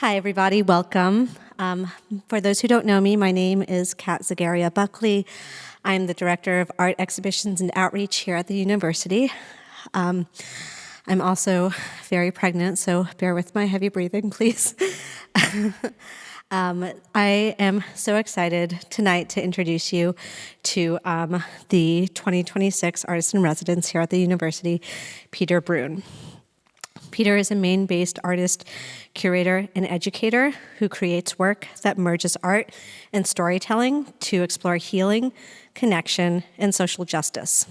Hi, everybody. Welcome. For those who don't know me, my name is Kat Zagaria Buckley. I'm the Director of Art Exhibitions and Outreach here at the university. I'm also very pregnant, so bear with my heavy breathing, please. I am so excited tonight to introduce you to the 2026 Artist in Residence here at the university, Peter Bruun. Peter is a Maine-based artist, curator, and educator who creates work that merges art and storytelling to explore healing, connection, and social justice.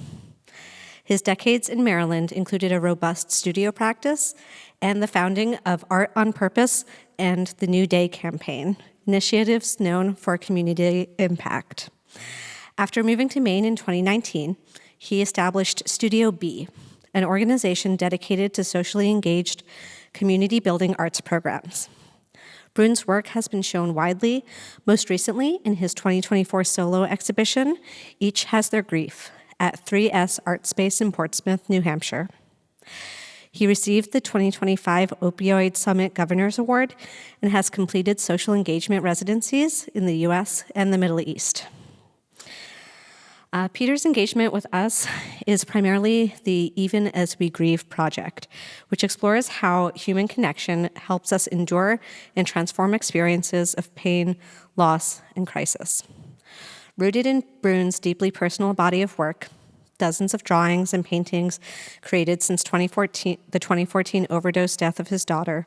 His decades in Maryland included a robust studio practice and the founding of Art on Purpose and the New Day campaign, initiatives known for community impact. After moving to Maine in 2019, he established Studio B, an organization dedicated to socially engaged community-building arts programs. Bruun's work has been shown widely, most recently in his 2024 solo exhibition, Each Has Their Grief, at 3S Art Space in Portsmouth, New Hampshire. He received the 2025 Opioid Summit Governor's Award and has completed social engagement residencies in the US and the Middle East. Peter's engagement with us is primarily the Even As We Grieve project, which explores how human connection helps us endure and transform experiences of pain, loss, and crisis. Rooted in Bruun's deeply personal body of work, dozens of drawings and paintings created since the 2014 overdose death of his daughter,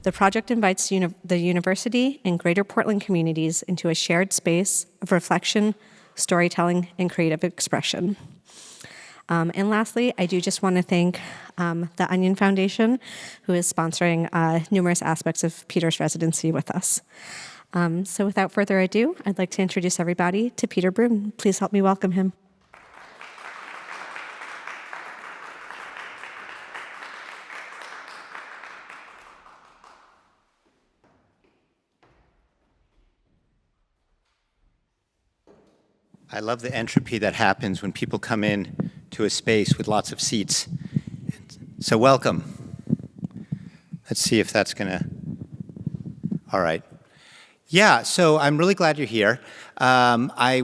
the project invites the university and greater Portland communities into a shared space of reflection, storytelling, and creative expression. And lastly, I do just want to thank the Onion Foundation, who is sponsoring numerous aspects of Peter's residency with us. So without further ado, I'd like to introduce everybody to Peter Bruun. Please help me welcome him. I love the entropy that happens when people come in to a space with lots of seats. So welcome. Let's see if that's gonna, all right. Yeah, so I'm really glad you're here. I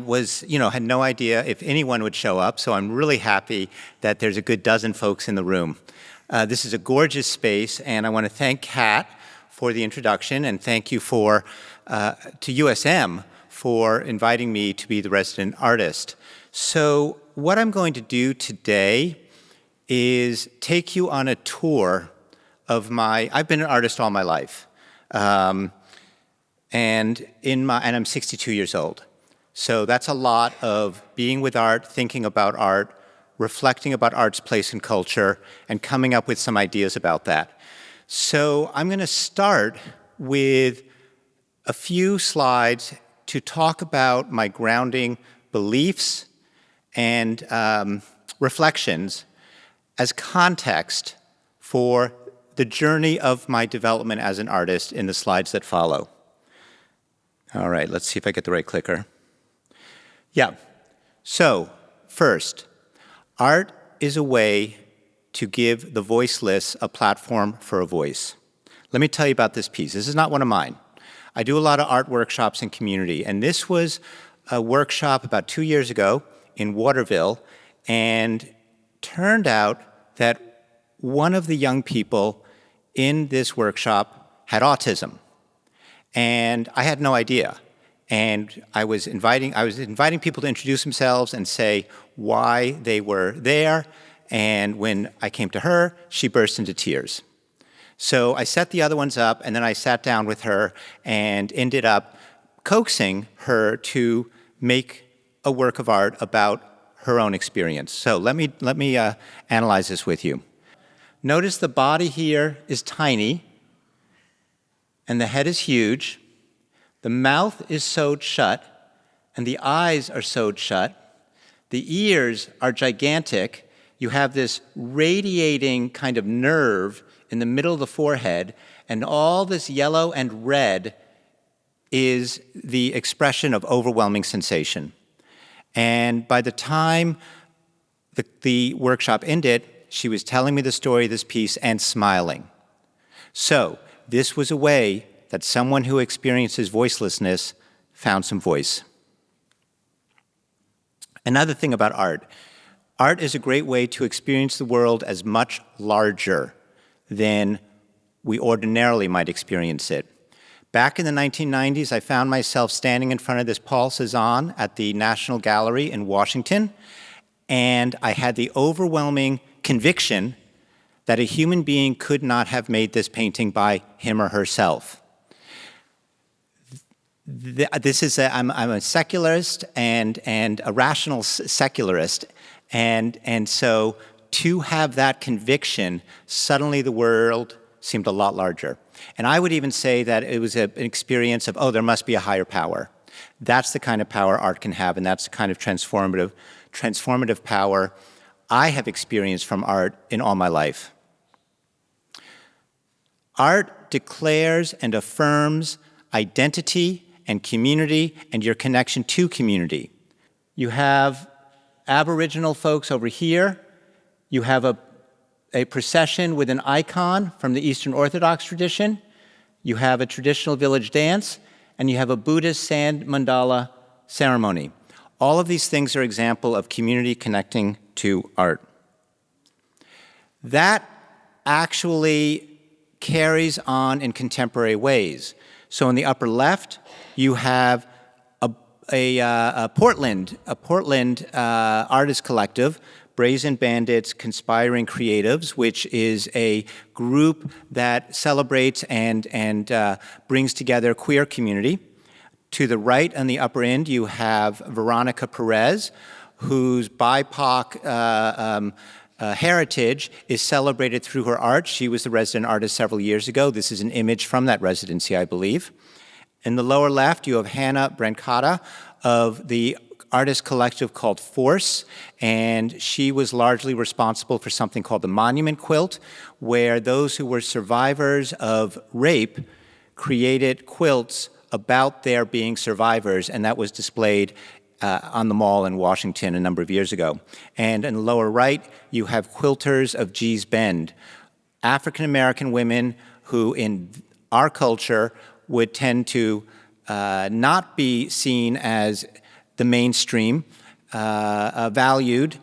had no idea if anyone would show up, so I'm really happy that there's a good dozen folks in the room. This is a gorgeous space, and I want to thank Kat for the introduction, and thank you to USM for inviting me to be the resident artist. So what I'm going to do today is take you on a tour of I've been an artist all my life. And I'm 62 years old. So that's a lot of being with art, thinking about art, reflecting about art's place in culture, and coming up with some ideas about that. So I'm gonna start with a few slides to talk about my grounding beliefs and reflections as context for the journey of my development as an artist in the slides that follow. All right, let's see if I get the right clicker. Yeah, so first, art is a way to give the voiceless a platform for a voice. Let me tell you about this piece. This is not one of mine. I do a lot of art workshops in community, and this was a workshop about 2 years ago in Waterville, and turned out that one of the young people in this workshop had autism, and I had no idea. And I was inviting people to introduce themselves and say why they were there, and when I came to her, she burst into tears. So I set the other ones up, and then I sat down with her and ended up coaxing her to make a work of art about her own experience. So let me analyze this with you. Notice the body here is tiny, and the head is huge. The mouth is sewed shut, and the eyes are sewed shut. The ears are gigantic. You have this radiating kind of nerve in the middle of the forehead, and all this yellow and red is the expression of overwhelming sensation. And by the time the workshop ended, she was telling me the story of this piece and smiling. So this was a way that someone who experiences voicelessness found some voice. Another thing about art. Art is a great way to experience the world as much larger than we ordinarily might experience it. Back in the 1990s, I found myself standing in front of this Paul Cézanne at the National Gallery in Washington, and I had the overwhelming conviction that a human being could not have made this painting by him or herself. I'm a secularist and a rational secularist, and so to have that conviction, suddenly the world seemed a lot larger. And I would even say that it was an experience of, oh, there must be a higher power. That's the kind of power art can have, and that's the kind of transformative power I have experienced from art in all my life. Art declares and affirms identity and community and your connection to community. You have Aboriginal folks over here. You have a procession with an icon from the Eastern Orthodox tradition. You have a traditional village dance, and you have a Buddhist sand mandala ceremony. All of these things are examples of community connecting to art. That actually carries on in contemporary ways. So in the upper left, you have a Portland artist collective, Brazen Bandits Conspiring Creatives, which is a group that celebrates and brings together queer community. To the right on the upper end, you have Veronica Perez, whose BIPOC heritage is celebrated through her art. She was the resident artist several years ago. This is an image from that residency, I believe. In the lower left, you have Hannah Brancata of the artist collective called Force, and she was largely responsible for something called the Monument Quilt, where those who were survivors of rape created quilts about their being survivors, and that was displayed on the mall in Washington a number of years ago. And in the lower right, you have Quilters of Gee's Bend, African-American women who in our culture would tend to not be seen as the mainstream, valued,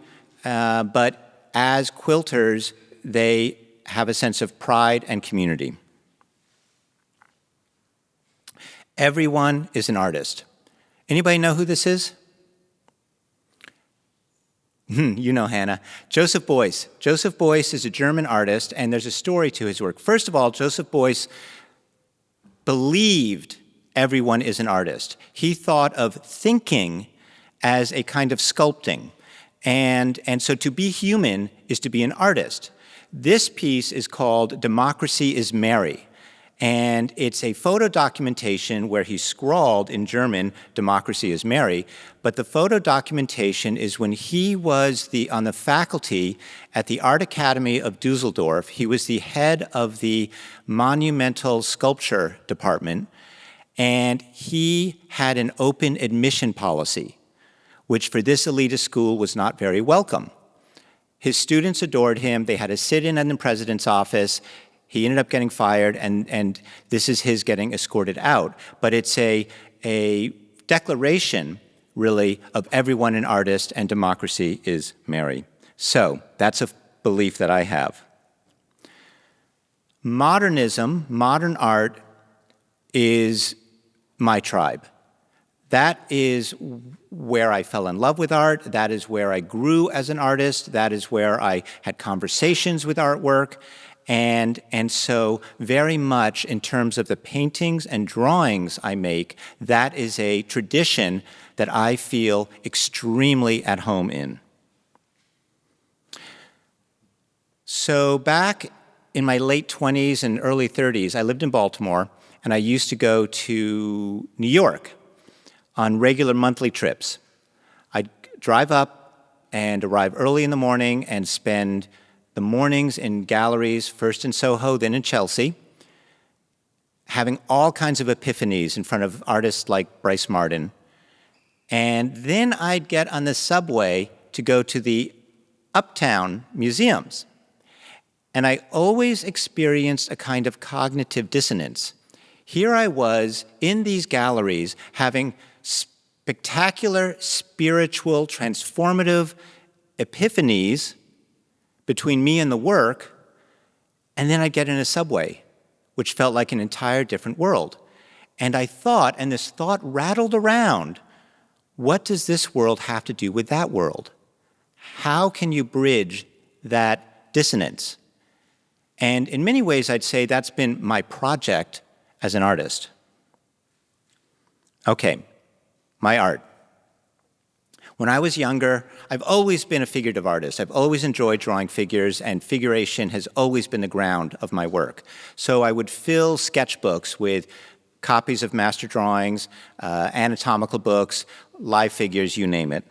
but as quilters, they have a sense of pride and community. Everyone is an artist. Anybody know who this is? You know Hannah. Joseph Beuys. Joseph Beuys is a German artist, and there's a story to his work. First of all, Joseph Beuys believed everyone is an artist. He thought of thinking as a kind of sculpting. And so to be human is to be an artist. This piece is called Democracy is Merry. And it's a photo documentation where he scrawled in German, Democracy is Merry. But the photo documentation is when he was on the faculty at the Art Academy of Dusseldorf. He was the head of the monumental sculpture department. And he had an open admission policy, which for this elitist school was not very welcome. His students adored him. They had a sit-in in the president's office. He ended up getting fired, and this is his getting escorted out. But it's a declaration, really, of everyone an artist, and democracy is merry. So that's a belief that I have. Modernism, modern art, is my tribe. That is where I fell in love with art. That is where I grew as an artist. That is where I had conversations with artwork. And so very much in terms of the paintings and drawings I make, that is a tradition that I feel extremely at home in. So back in my late 20s and early 30s, I lived in Baltimore, and I used to go to New York on regular monthly trips. I'd drive up and arrive early in the morning and spend the mornings in galleries, first in Soho, then in Chelsea, having all kinds of epiphanies in front of artists like Bryce Martin. And then I'd get on the subway to go to the uptown museums. And I always experienced a kind of cognitive dissonance. Here I was in these galleries having spectacular, spiritual, transformative epiphanies between me and the work, and then I'd get in a subway, which felt like an entire different world. And I thought, and this thought rattled around, what does this world have to do with that world? How can you bridge that dissonance? And in many ways, I'd say that's been my project as an artist. Okay, my art. When I was younger, I've always been a figurative artist. I've always enjoyed drawing figures, and figuration has always been the ground of my work. So I would fill sketchbooks with copies of master drawings, anatomical books, live figures, you name it.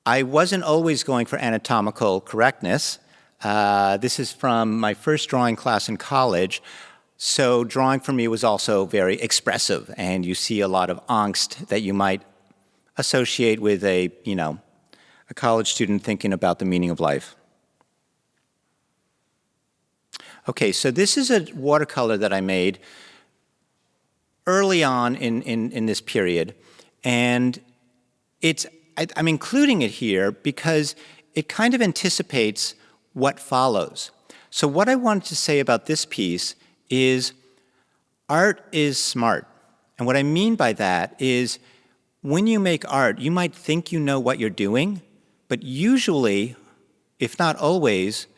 I wasn't always going for anatomical correctness. This is from my first drawing class in college. So drawing for me was also very expressive, and you see a lot of angst that you might associate with a college student thinking about the meaning of life. Okay, so this is a watercolor that I made early on in this period, and I'm including it here because it kind of anticipates what follows. So what I wanted to say about this piece is art is smart. And what I mean by that is when you make art, you might think you know what you're doing, but usually, if not always,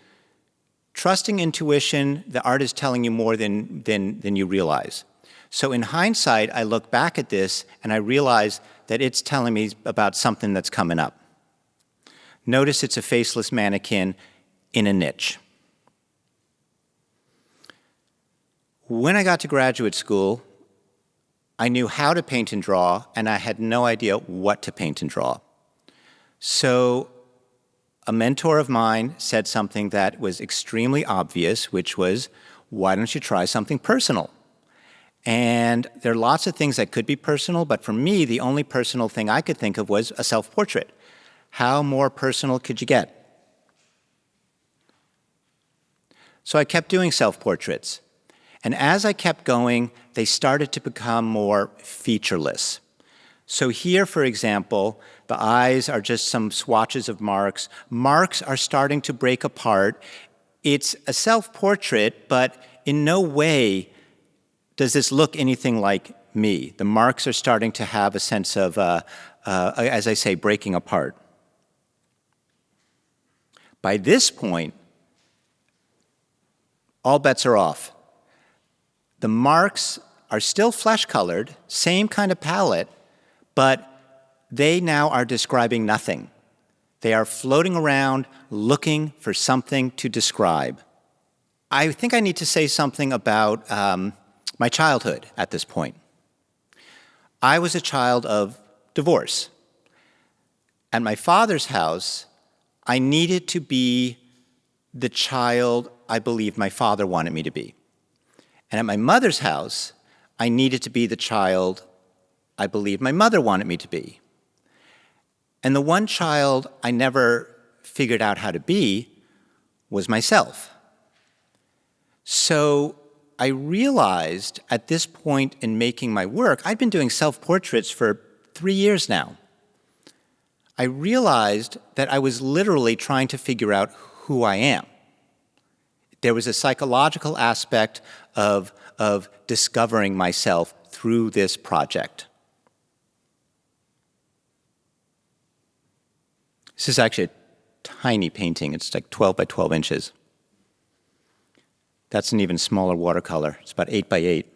trusting intuition, the art is telling you more than you realize. So in hindsight, I look back at this and I realize that it's telling me about something that's coming up. Notice it's a faceless mannequin in a niche. When I got to graduate school, I knew how to paint and draw, and I had no idea what to paint and draw. So a mentor of mine said something that was extremely obvious, which was, why don't you try something personal? And there are lots of things that could be personal, but for me, the only personal thing I could think of was a self-portrait. How more personal could you get? So I kept doing self-portraits. And as I kept going, they started to become more featureless. So here, for example, the eyes are just some swatches of marks. Marks are starting to break apart. It's a self-portrait, but in no way does this look anything like me. The marks are starting to have a sense of, as I say, breaking apart. By this point, all bets are off. The marks are still flesh-colored, same kind of palette, but they now are describing nothing. They are floating around looking for something to describe. I think I need to say something about my childhood at this point. I was a child of divorce. At my father's house, I needed to be the child I believed my father wanted me to be. And at my mother's house, I needed to be the child I believed my mother wanted me to be. And the one child I never figured out how to be was myself. So I realized at this point in making my work, I'd been doing self-portraits for 3 years now. I realized that I was literally trying to figure out who I am. There was a psychological aspect of discovering myself through this project. This is actually a tiny painting. It's like 12 by 12 inches. That's an even smaller watercolor. It's about 8 by 8.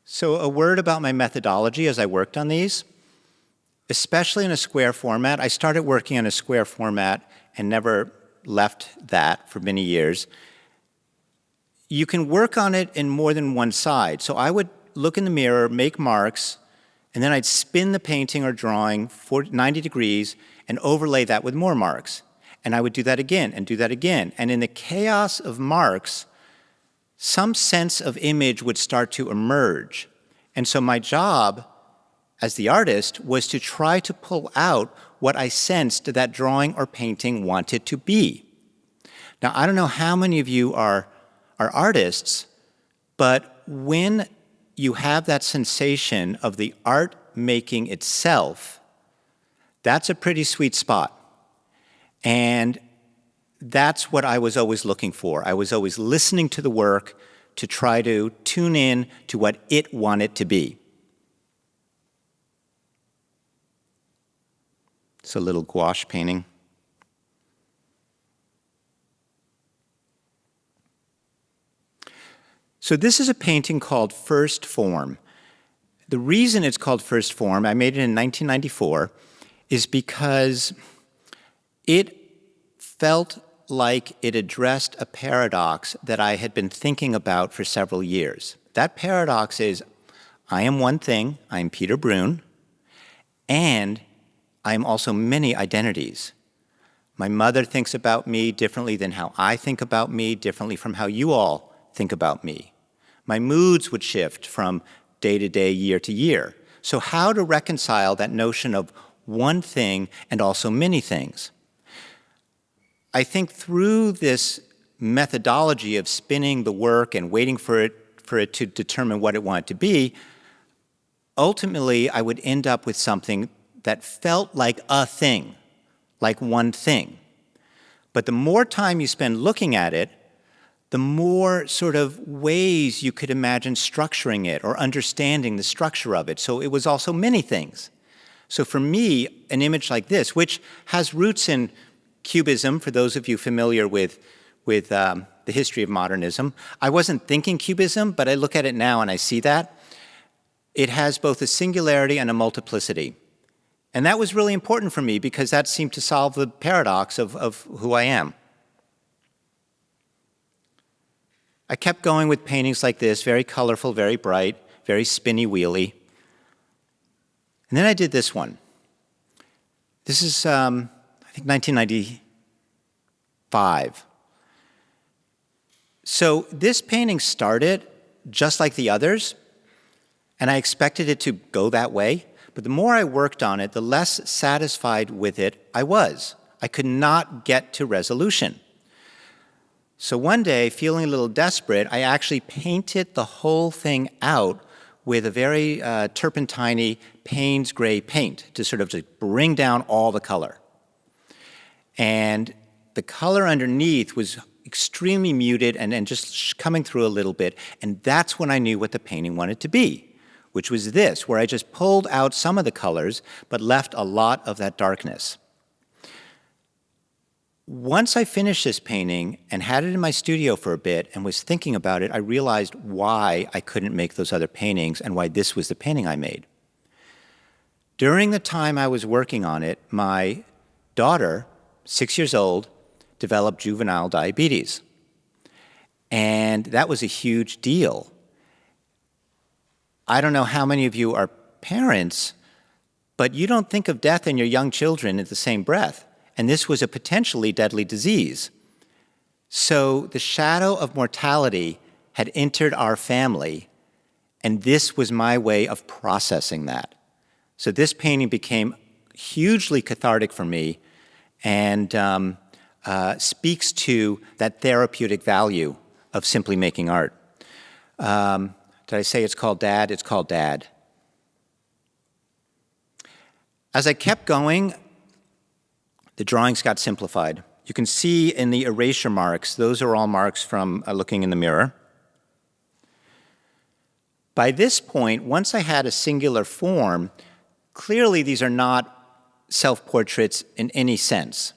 So a word about my methodology as I worked on these, especially in a square format. I started working in a square format and never left that for many years. You can work on it in more than one side. So I would look in the mirror, make marks, and then I'd spin the painting or drawing 90 degrees and overlay that with more marks. And I would do that again and do that again. And in the chaos of marks, some sense of image would start to emerge. And so my job as the artist was to try to pull out what I sensed that drawing or painting wanted to be. Now, I don't know how many of you are artists, but when you have that sensation of the art making itself, that's a pretty sweet spot. And that's what I was always looking for. I was always listening to the work to try to tune in to what it wanted to be. It's a little gouache painting. So this is a painting called First Form. The reason it's called First Form, I made it in 1994, is because it felt like it addressed a paradox that I had been thinking about for several years. That paradox is, I am one thing, I am Peter Bruun, and I am also many identities. My mother thinks about me differently than how I think about me, differently from how you all think about me. My moods would shift from day to day, year to year. So how to reconcile that notion of one thing and also many things? I think through this methodology of spinning the work and waiting for it to determine what it wanted to be, ultimately I would end up with something that felt like a thing, like one thing. But the more time you spend looking at it, the more sort of ways you could imagine structuring it or understanding the structure of it. So it was also many things. So for me, an image like this, which has roots in Cubism, for those of you familiar with the history of modernism, I wasn't thinking Cubism, but I look at it now and I see that. It has both a singularity and a multiplicity. And that was really important for me because that seemed to solve the paradox of who I am. I kept going with paintings like this, very colorful, very bright, very spinny wheelie. And then I did this one. This is, I think, 1995. So this painting started just like the others, and I expected it to go that way. But the more I worked on it, the less satisfied with it I was. I could not get to resolution. So one day, feeling a little desperate, I actually painted the whole thing out with a very turpentine Payne's gray paint to sort of just bring down all the color. And the color underneath was extremely muted and just coming through a little bit. And that's when I knew what the painting wanted to be, which was this, where I just pulled out some of the colors, but left a lot of that darkness. Once I finished this painting and had it in my studio for a bit and was thinking about it, I realized why I couldn't make those other paintings and why this was the painting I made. During the time I was working on it, my daughter, 6 years old, developed juvenile diabetes. And that was a huge deal. I don't know how many of you are parents, but you don't think of death in your young children in the same breath. And this was a potentially deadly disease. So the shadow of mortality had entered our family, and this was my way of processing that. So this painting became hugely cathartic for me and speaks to that therapeutic value of simply making art. Did I say it's called Dad? It's called Dad. As I kept going, the drawings got simplified. You can see in the erasure marks, those are all marks from looking in the mirror. By this point, once I had a singular form, clearly these are not self-portraits in any sense.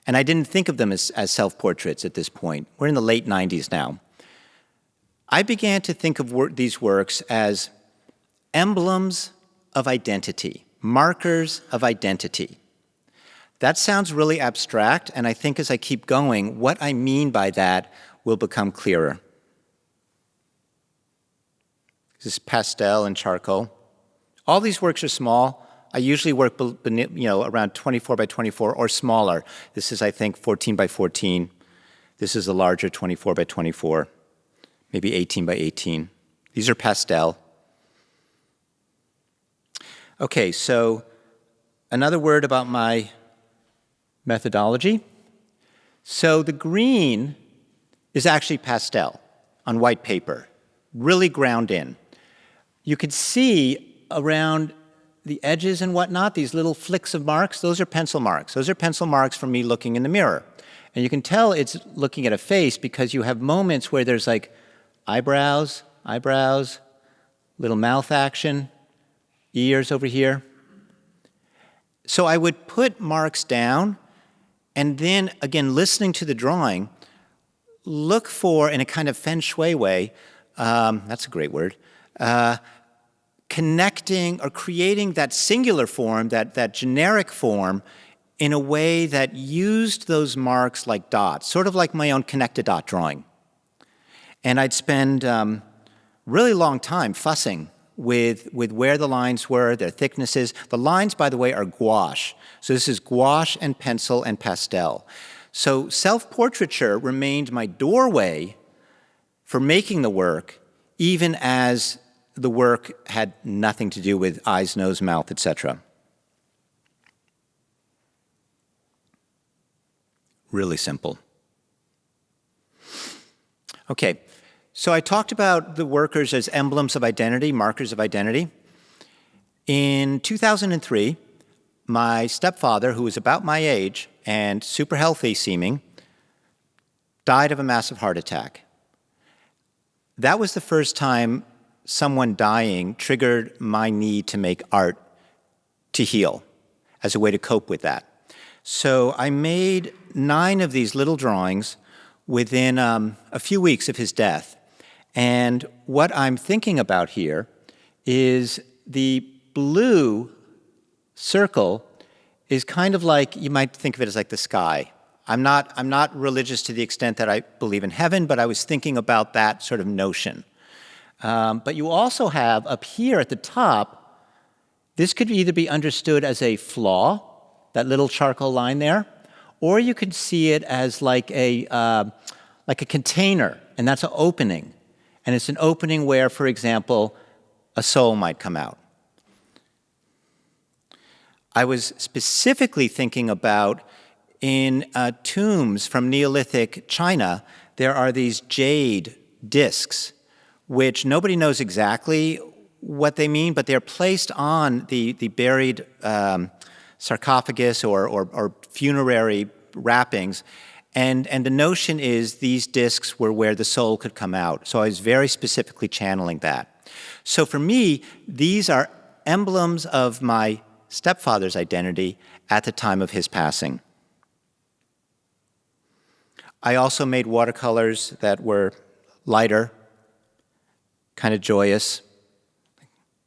And I didn't think of them as self-portraits at this point. We're in the late 90s now. I began to think of these works as emblems of identity, markers of identity. That sounds really abstract, and I think as I keep going, what I mean by that will become clearer. This is pastel and charcoal. All these works are small. I usually work around 24 by 24 or smaller. This is, I think, 14 by 14. This is a larger 24 by 24, maybe 18 by 18. These are pastel. Okay, so another word about my methodology. So the green is actually pastel on white paper, really ground in. You can see around the edges and whatnot, these little flicks of marks, those are pencil marks. Those are pencil marks from me looking in the mirror. And you can tell it's looking at a face because you have moments where there's like eyebrows, little mouth action, ears over here. So I would put marks down and then, again, listening to the drawing, look for, in a kind of feng shui way, that's a great word, connecting or creating that singular form, that generic form, in a way that used those marks like dots, sort of like my own connected dot drawing. And I'd spend really long time fussing with where the lines were, their thicknesses. The lines, by the way, are gouache. So this is gouache and pencil and pastel. So self-portraiture remained my doorway for making the work, even as the work had nothing to do with eyes, nose, mouth, etc. Really simple. Okay, so I talked about the workers as emblems of identity, markers of identity. In 2003, my stepfather, who was about my age and super healthy seeming, died of a massive heart attack. That was the first time someone dying triggered my need to make art to heal as a way to cope with that. So I made 9 of these little drawings within a few weeks of his death. And what I'm thinking about here is the blue circle is kind of like, you might think of it as like the sky. I'm not religious to the extent that I believe in heaven, but I was thinking about that sort of notion. But you also have up here at the top, this could either be understood as a flaw, that little charcoal line there, or you could see it as like a container, and that's an opening. And it's an opening where, for example, a soul might come out. I was specifically thinking about in tombs from Neolithic China, there are these jade discs, which nobody knows exactly what they mean, but they're placed on the buried sarcophagus or funerary wrappings. And the notion is these discs were where the soul could come out. So I was very specifically channeling that. So for me, these are emblems of my stepfather's identity at the time of his passing. I also made watercolors that were lighter, kind of joyous.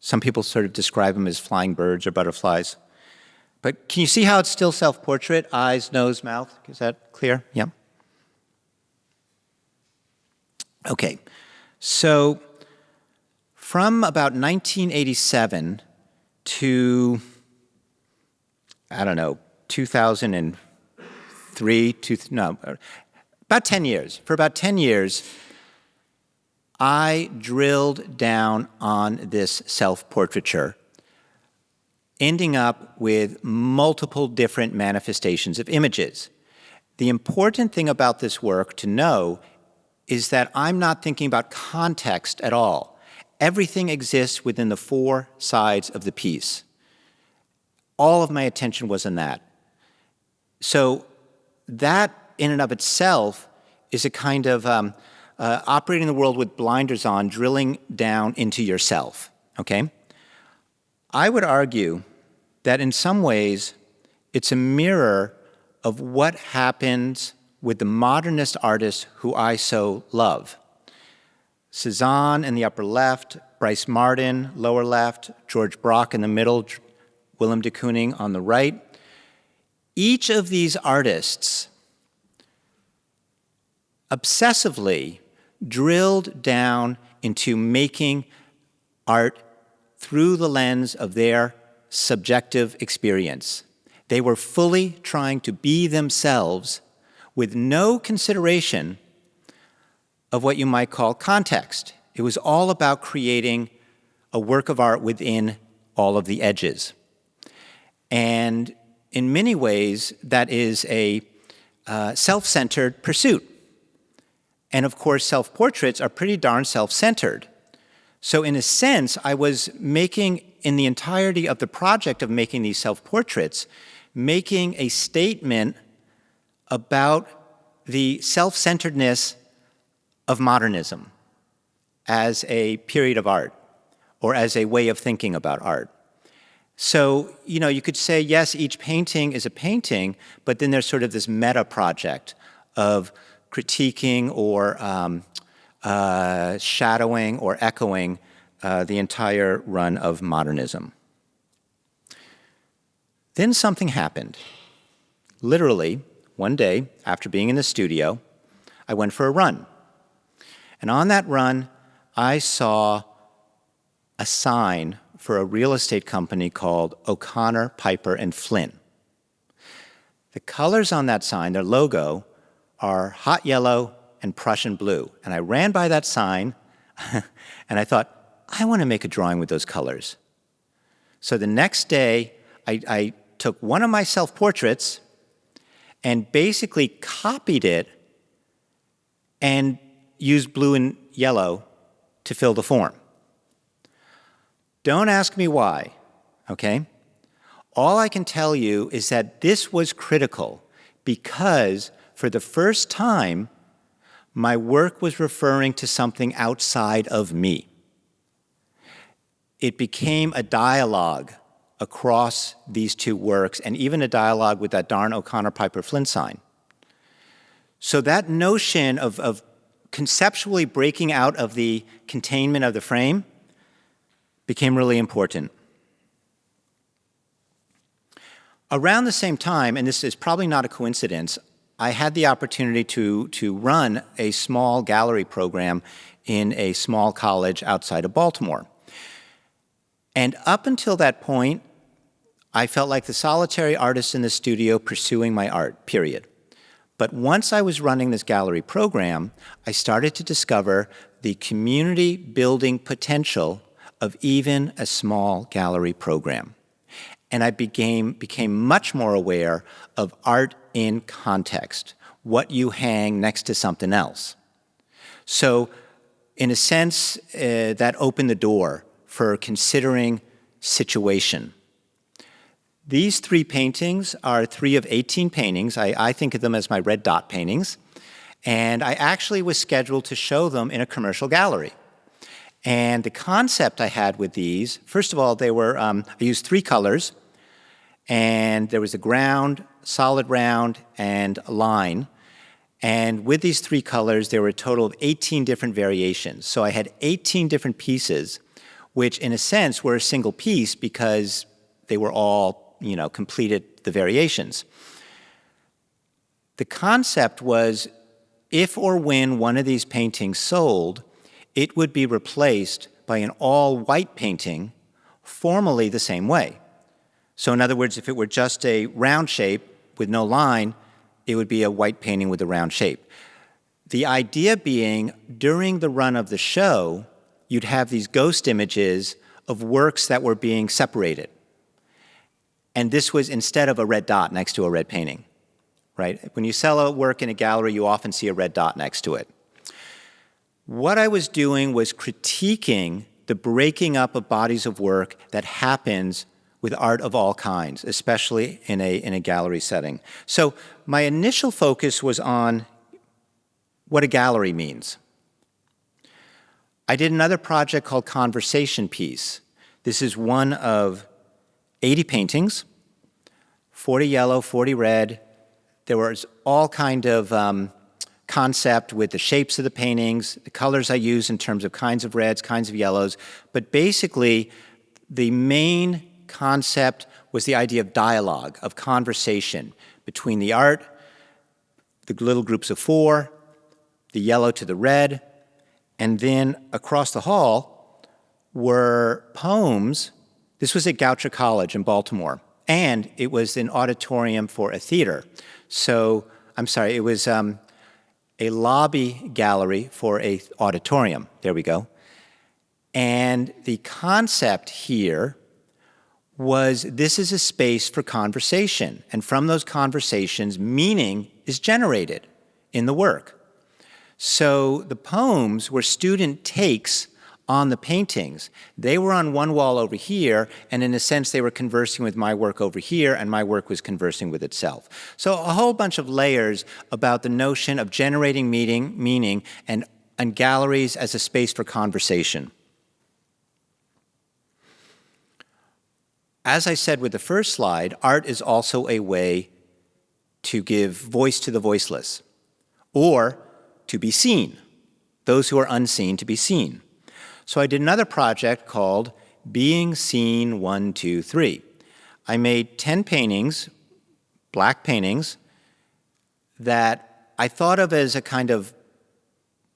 Some people sort of describe them as flying birds or butterflies. But can you see how it's still self-portrait? Eyes, nose, mouth. Is that clear? Yeah. Okay. So from about 1987 to, I don't know, 2003, about 10 years. For about 10 years, I drilled down on this self-portraiture, ending up with multiple different manifestations of images. The important thing about this work to know is that I'm not thinking about context at all. Everything exists within the 4 sides of the piece. All of my attention was in that. So that in and of itself is a kind of operating the world with blinders on, drilling down into yourself, okay? I would argue that in some ways it's a mirror of what happens with the modernist artists who I so love. Cezanne in the upper left, Bryce Martin, lower left, George Brock in the middle, Willem de Kooning on the right. Each of these artists obsessively drilled down into making art through the lens of their subjective experience. They were fully trying to be themselves with no consideration of what you might call context. It was all about creating a work of art within all of the edges. And in many ways, that is a self-centered pursuit. And of course, self-portraits are pretty darn self-centered. So in a sense, I was making, in the entirety of the project of making these self-portraits, making a statement about the self-centeredness of modernism as a period of art, or as a way of thinking about art. So, you could say, yes, each painting is a painting, but then there's sort of this meta project of critiquing or shadowing or echoing the entire run of modernism. Then something happened. Literally, one day, after being in the studio, I went for a run. And on that run, I saw a sign for a real estate company called O'Connor, Piper, and Flynn. The colors on that sign, their logo, are hot yellow and Prussian blue. And I ran by that sign, and I thought, I want to make a drawing with those colors. So the next day, I took one of my self-portraits and basically copied it and used blue and yellow to fill the form. Don't ask me why, okay? All I can tell you is that this was critical because for the first time, my work was referring to something outside of me. It became a dialogue across these two works, and even a dialogue with that darn O'Connor, Piper, Flynn sign. So that notion of conceptually breaking out of the containment of the frame became really important. Around the same time, and this is probably not a coincidence, I had the opportunity to run a small gallery program in a small college outside of Baltimore. And up until that point, I felt like the solitary artist in the studio pursuing my art, period. But once I was running this gallery program, I started to discover the community building potential of even a small gallery program. And I became much more aware of art in context, what you hang next to something else. So in a sense, that opened the door for considering situation. These 3 paintings are 3 of 18 paintings. I think of them as my red dot paintings. And I actually was scheduled to show them in a commercial gallery. And the concept I had with these, first of all, they were, I used 3 colors. And there was a ground, solid round, and a line. And with these 3 colors, there were a total of 18 different variations. So I had 18 different pieces, which in a sense were a single piece because they were all, completed the variations. The concept was if or when one of these paintings sold, it would be replaced by an all-white painting formally the same way. So in other words, if it were just a round shape with no line, it would be a white painting with a round shape. The idea being, during the run of the show, you'd have these ghost images of works that were being separated. And this was instead of a red dot next to a red painting, right? When you sell a work in a gallery, you often see a red dot next to it. What I was doing was critiquing the breaking up of bodies of work that happens with art of all kinds, especially in a gallery setting. So my initial focus was on what a gallery means. I did another project called Conversation Piece. This is one of 80 paintings, 40 yellow, 40 red. There was all kind of concept with the shapes of the paintings, the colors I used in terms of kinds of reds, kinds of yellows. But basically, the main concept was the idea of dialogue, of conversation between the art, the little groups of 4, the yellow to the red, and then across the hall were poems. This was at Goucher College in Baltimore, and it was an auditorium for a theater. So, I'm sorry, it was a lobby gallery for an auditorium. There we go. And the concept here was this is a space for conversation. And from those conversations, meaning is generated in the work. So the poems were student takes on the paintings. They were on one wall over here, and in a sense they were conversing with my work over here, and my work was conversing with itself. So a whole bunch of layers about the notion of generating meaning and galleries as a space for conversation. As I said with the first slide, art is also a way to give voice to the voiceless, or to be seen, those who are unseen to be seen. So I did another project called Being Seen 1, 2, 3. I made 10 paintings, black paintings, that I thought of as a kind of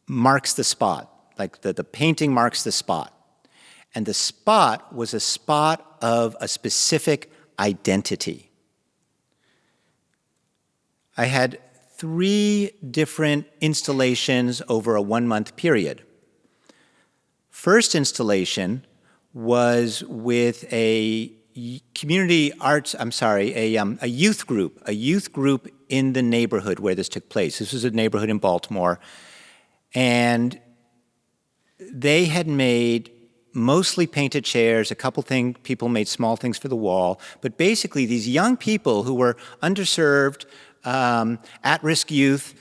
marks the spot, like the painting marks the spot. And the spot was a spot of a specific identity. I had 3 different installations over a 1-month period. First installation was with a community arts, a youth group in the neighborhood where this took place. This was a neighborhood in Baltimore. And they had made mostly painted chairs, a couple people made small things for the wall, but basically these young people who were underserved, at-risk youth,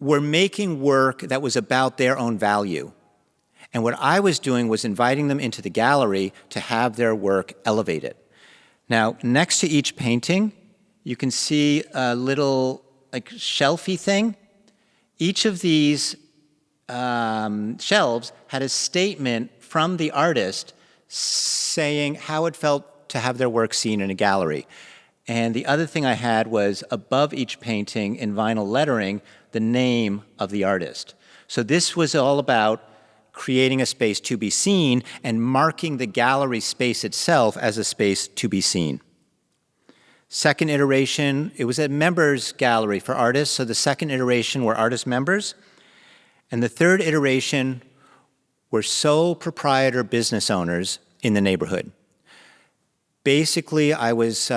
were making work that was about their own value. And what I was doing was inviting them into the gallery to have their work elevated. Now, next to each painting, you can see a little like shelfy thing. Each of these shelves had a statement from the artist saying how it felt to have their work seen in a gallery. And the other thing I had was above each painting in vinyl lettering, the name of the artist. So this was all about creating a space to be seen and marking the gallery space itself as a space to be seen. Second iteration, it was a members gallery for artists, so the second iteration were artist members. And the third iteration were sole proprietor business owners in the neighborhood. Basically, I was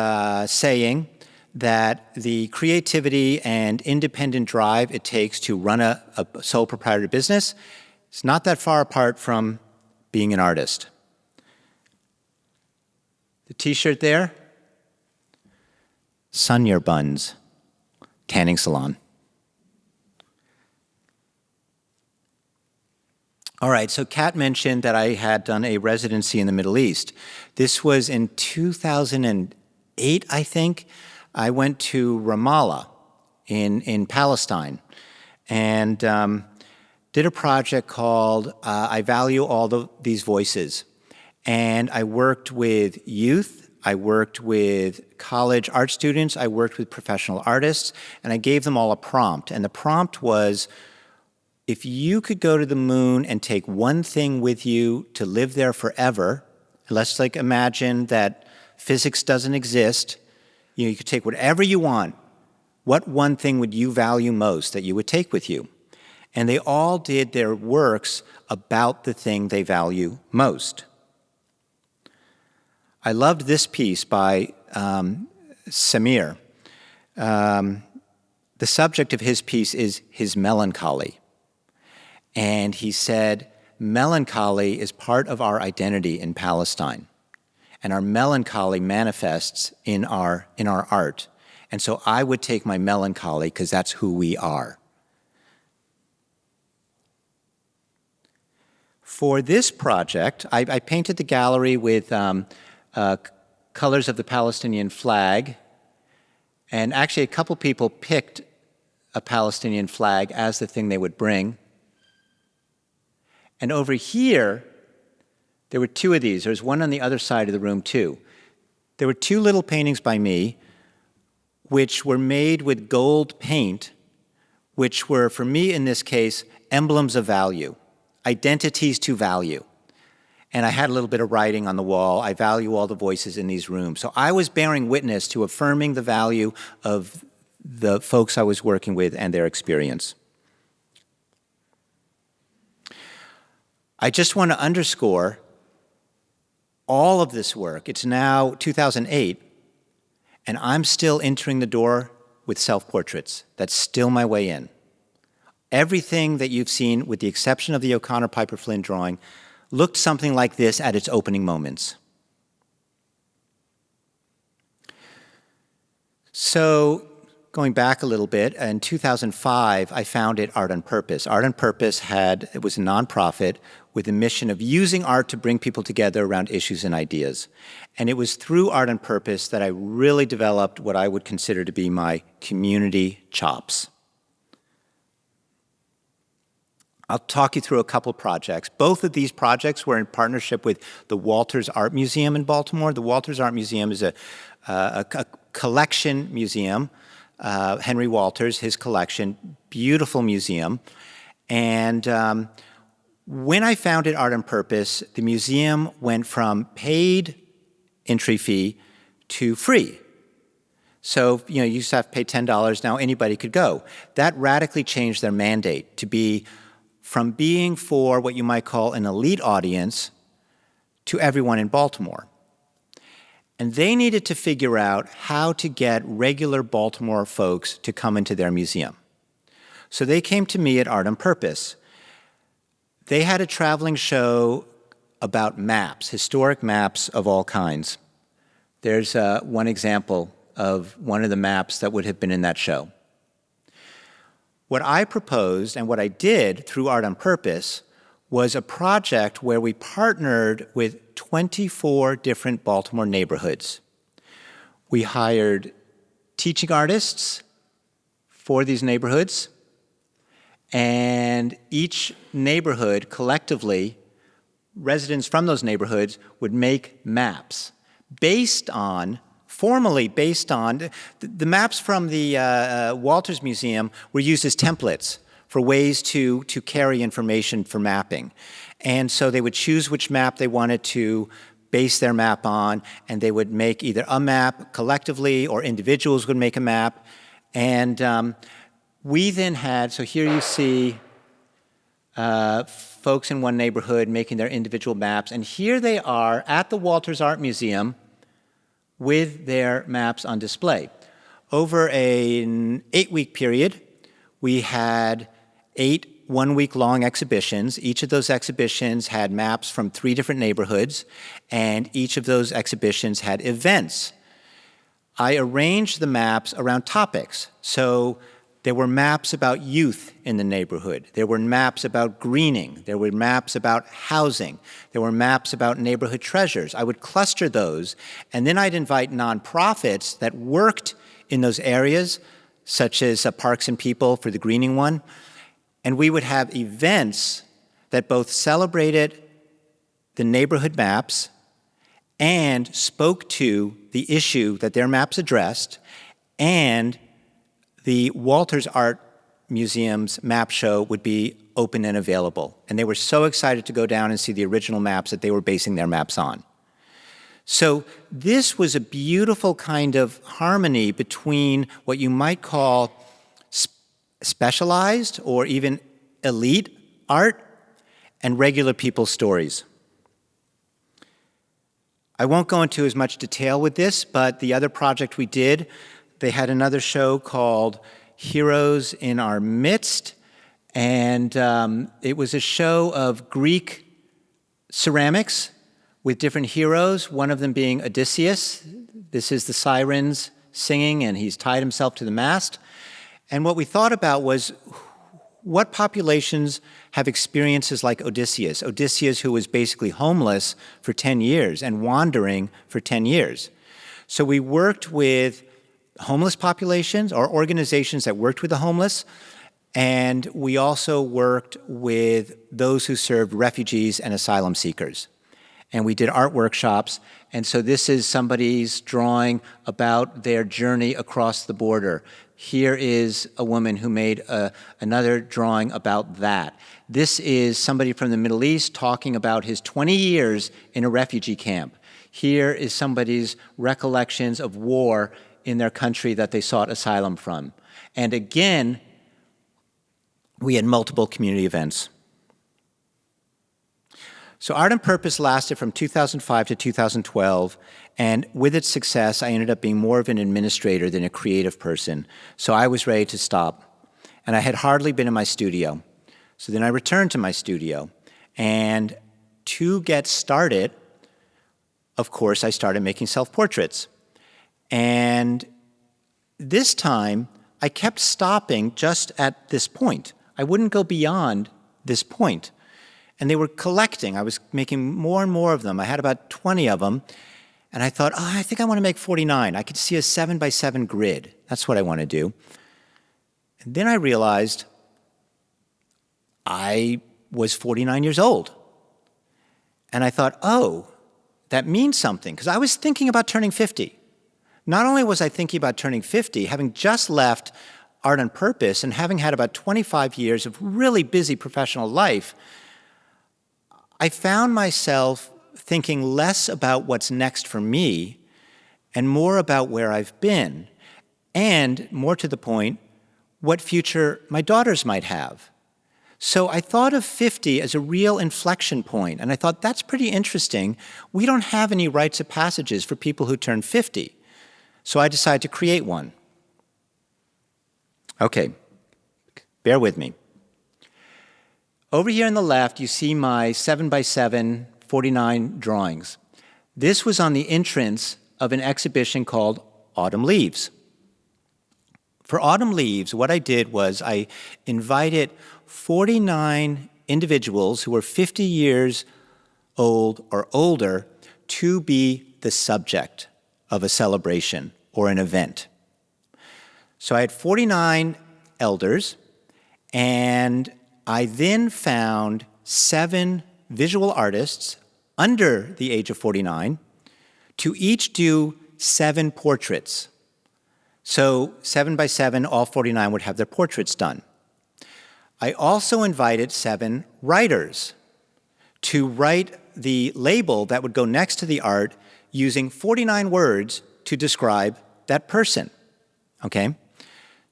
saying that the creativity and independent drive it takes to run a sole proprietor business is not that far apart from being an artist. The t-shirt there, Sun Your Buns, tanning salon. All right, so Kat mentioned that I had done a residency in the Middle East. This was in 2008, I think. I went to Ramallah in Palestine and did a project called I Value All These Voices. And I worked with youth, I worked with college art students, I worked with professional artists, and I gave them all a prompt. And the prompt was, if you could go to the moon and take one thing with you to live there forever, let's like imagine that physics doesn't exist, you could take whatever you want, what one thing would you value most that you would take with you? And they all did their works about the thing they value most. I loved this piece by Samir. The subject of his piece is his melancholy. And he said, melancholy is part of our identity in Palestine. And our melancholy manifests in our art. And so I would take my melancholy because that's who we are. For this project, I painted the gallery with colors of the Palestinian flag. And actually, a couple people picked a Palestinian flag as the thing they would bring. And over here, there were 2 of these. There was one on the other side of the room, too. There were 2 little paintings by me, which were made with gold paint, which were, for me in this case, emblems of value, identities to value. And I had a little bit of writing on the wall. I value all the voices in these rooms. So I was bearing witness to affirming the value of the folks I was working with and their experience. I just want to underscore all of this work, it's now 2008, and I'm still entering the door with self-portraits. That's still my way in. Everything that you've seen, with the exception of the O'Connor Piper Flynn drawing, looked something like this at its opening moments. So, going back a little bit, in 2005, I founded Art on Purpose. Art on Purpose it was a nonprofit with the mission of using art to bring people together around issues and ideas. And it was through Art on Purpose that I really developed what I would consider to be my community chops. I'll talk you through a couple projects. Both of these projects were in partnership with the Walters Art Museum in Baltimore. The Walters Art Museum is a collection museum. Henry Walters, his collection, beautiful museum. And when I founded Art on Purpose, the museum went from paid entry fee to free. So, you used to have to pay $10, now anybody could go. That radically changed their mandate to be from being for what you might call an elite audience to everyone in Baltimore. And they needed to figure out how to get regular Baltimore folks to come into their museum. So they came to me at Art on Purpose. They had a traveling show about maps, historic maps of all kinds. There's one example of one of the maps that would have been in that show. What I proposed and what I did through Art on Purpose was a project where we partnered with 24 different Baltimore neighborhoods. We hired teaching artists for these neighborhoods, and each neighborhood collectively, residents from those neighborhoods would make maps formally based on, the maps from the Walters Museum were used as templates for ways to carry information for mapping. And so they would choose which map they wanted to base their map on, and they would make either a map collectively or individuals would make a map. And we then had, so here you see folks in one neighborhood making their individual maps, and here they are at the Walters Art Museum with their maps on display. Over an 8-week period, we had 8 one-week-long exhibitions. Each of those exhibitions had maps from 3 different neighborhoods, and each of those exhibitions had events. I arranged the maps around topics. So there were maps about youth in the neighborhood. There were maps about greening. There were maps about housing. There were maps about neighborhood treasures. I would cluster those, and then I'd invite nonprofits that worked in those areas, such as Parks and People for the greening one, and we would have events that both celebrated the neighborhood maps and spoke to the issue that their maps addressed, and the Walters Art Museum's map show would be open and available. And they were so excited to go down and see the original maps that they were basing their maps on. So this was a beautiful kind of harmony between what you might call specialized or even elite art and regular people's stories. I won't go into as much detail with this, but the other project we did, they had another show called Heroes in Our Midst, and it was a show of Greek ceramics with different heroes, one of them being Odysseus. This is the sirens singing, and he's tied himself to the mast. And what we thought about was what populations have experiences like Odysseus? Odysseus, who was basically homeless for 10 years and wandering for 10 years. So we worked with homeless populations or organizations that worked with the homeless, and we also worked with those who served refugees and asylum seekers. And we did art workshops, and so this is somebody's drawing about their journey across the border. Here is a woman who made another drawing about that. This is somebody from the Middle East talking about his 20 years in a refugee camp. Here is somebody's recollections of war in their country that they sought asylum from. And again, we had multiple community events. So Art and Purpose lasted from 2005 to 2012, and with its success, I ended up being more of an administrator than a creative person. So I was ready to stop, and I had hardly been in my studio. So then I returned to my studio, and to get started, of course, I started making self-portraits. And this time, I kept stopping just at this point. I wouldn't go beyond this point. And they were collecting. I was making more and more of them. I had about 20 of them. And I thought, oh, I think I want to make 49. I could see a 7x7 grid. That's what I want to do. And then I realized I was 49 years old. And I thought, oh, that means something. Because I was thinking about turning 50. Not only was I thinking about turning 50, having just left Art on Purpose and having had about 25 years of really busy professional life, I found myself thinking less about what's next for me and more about where I've been, and more to the point, what future my daughters might have. So I thought of 50 as a real inflection point, and I thought that's pretty interesting. We don't have any rites of passages for people who turn 50. So I decided to create one. Okay, bear with me. Over here on the left, you see my 7x7 49 drawings. This was on the entrance of an exhibition called Autumn Leaves. For Autumn Leaves, what I did was I invited 49 individuals who were 50 years old or older to be the subject of a celebration or an event. So I had 49 elders, and I then found 7 visual artists under the age of 49 to each do 7 portraits. So 7x7, all 49 would have their portraits done. I also invited 7 writers to write the label that would go next to the art using 49 words to describe that person, okay?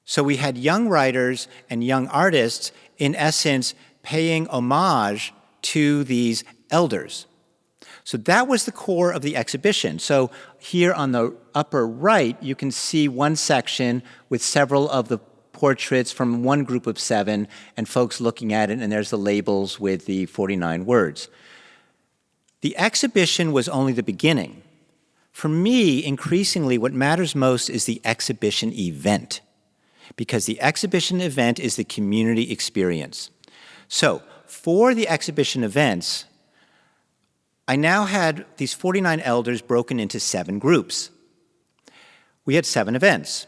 So we had young writers and young artists, in essence, paying homage to these elders. So that was the core of the exhibition. So here on the upper right, you can see one section with several of the portraits from one group of 7 and folks looking at it, and there's the labels with the 49 words. The exhibition was only the beginning. For me, increasingly, what matters most is the exhibition event, because the exhibition event is the community experience. So, for the exhibition events, I now had these 49 elders broken into 7 groups. We had 7 events.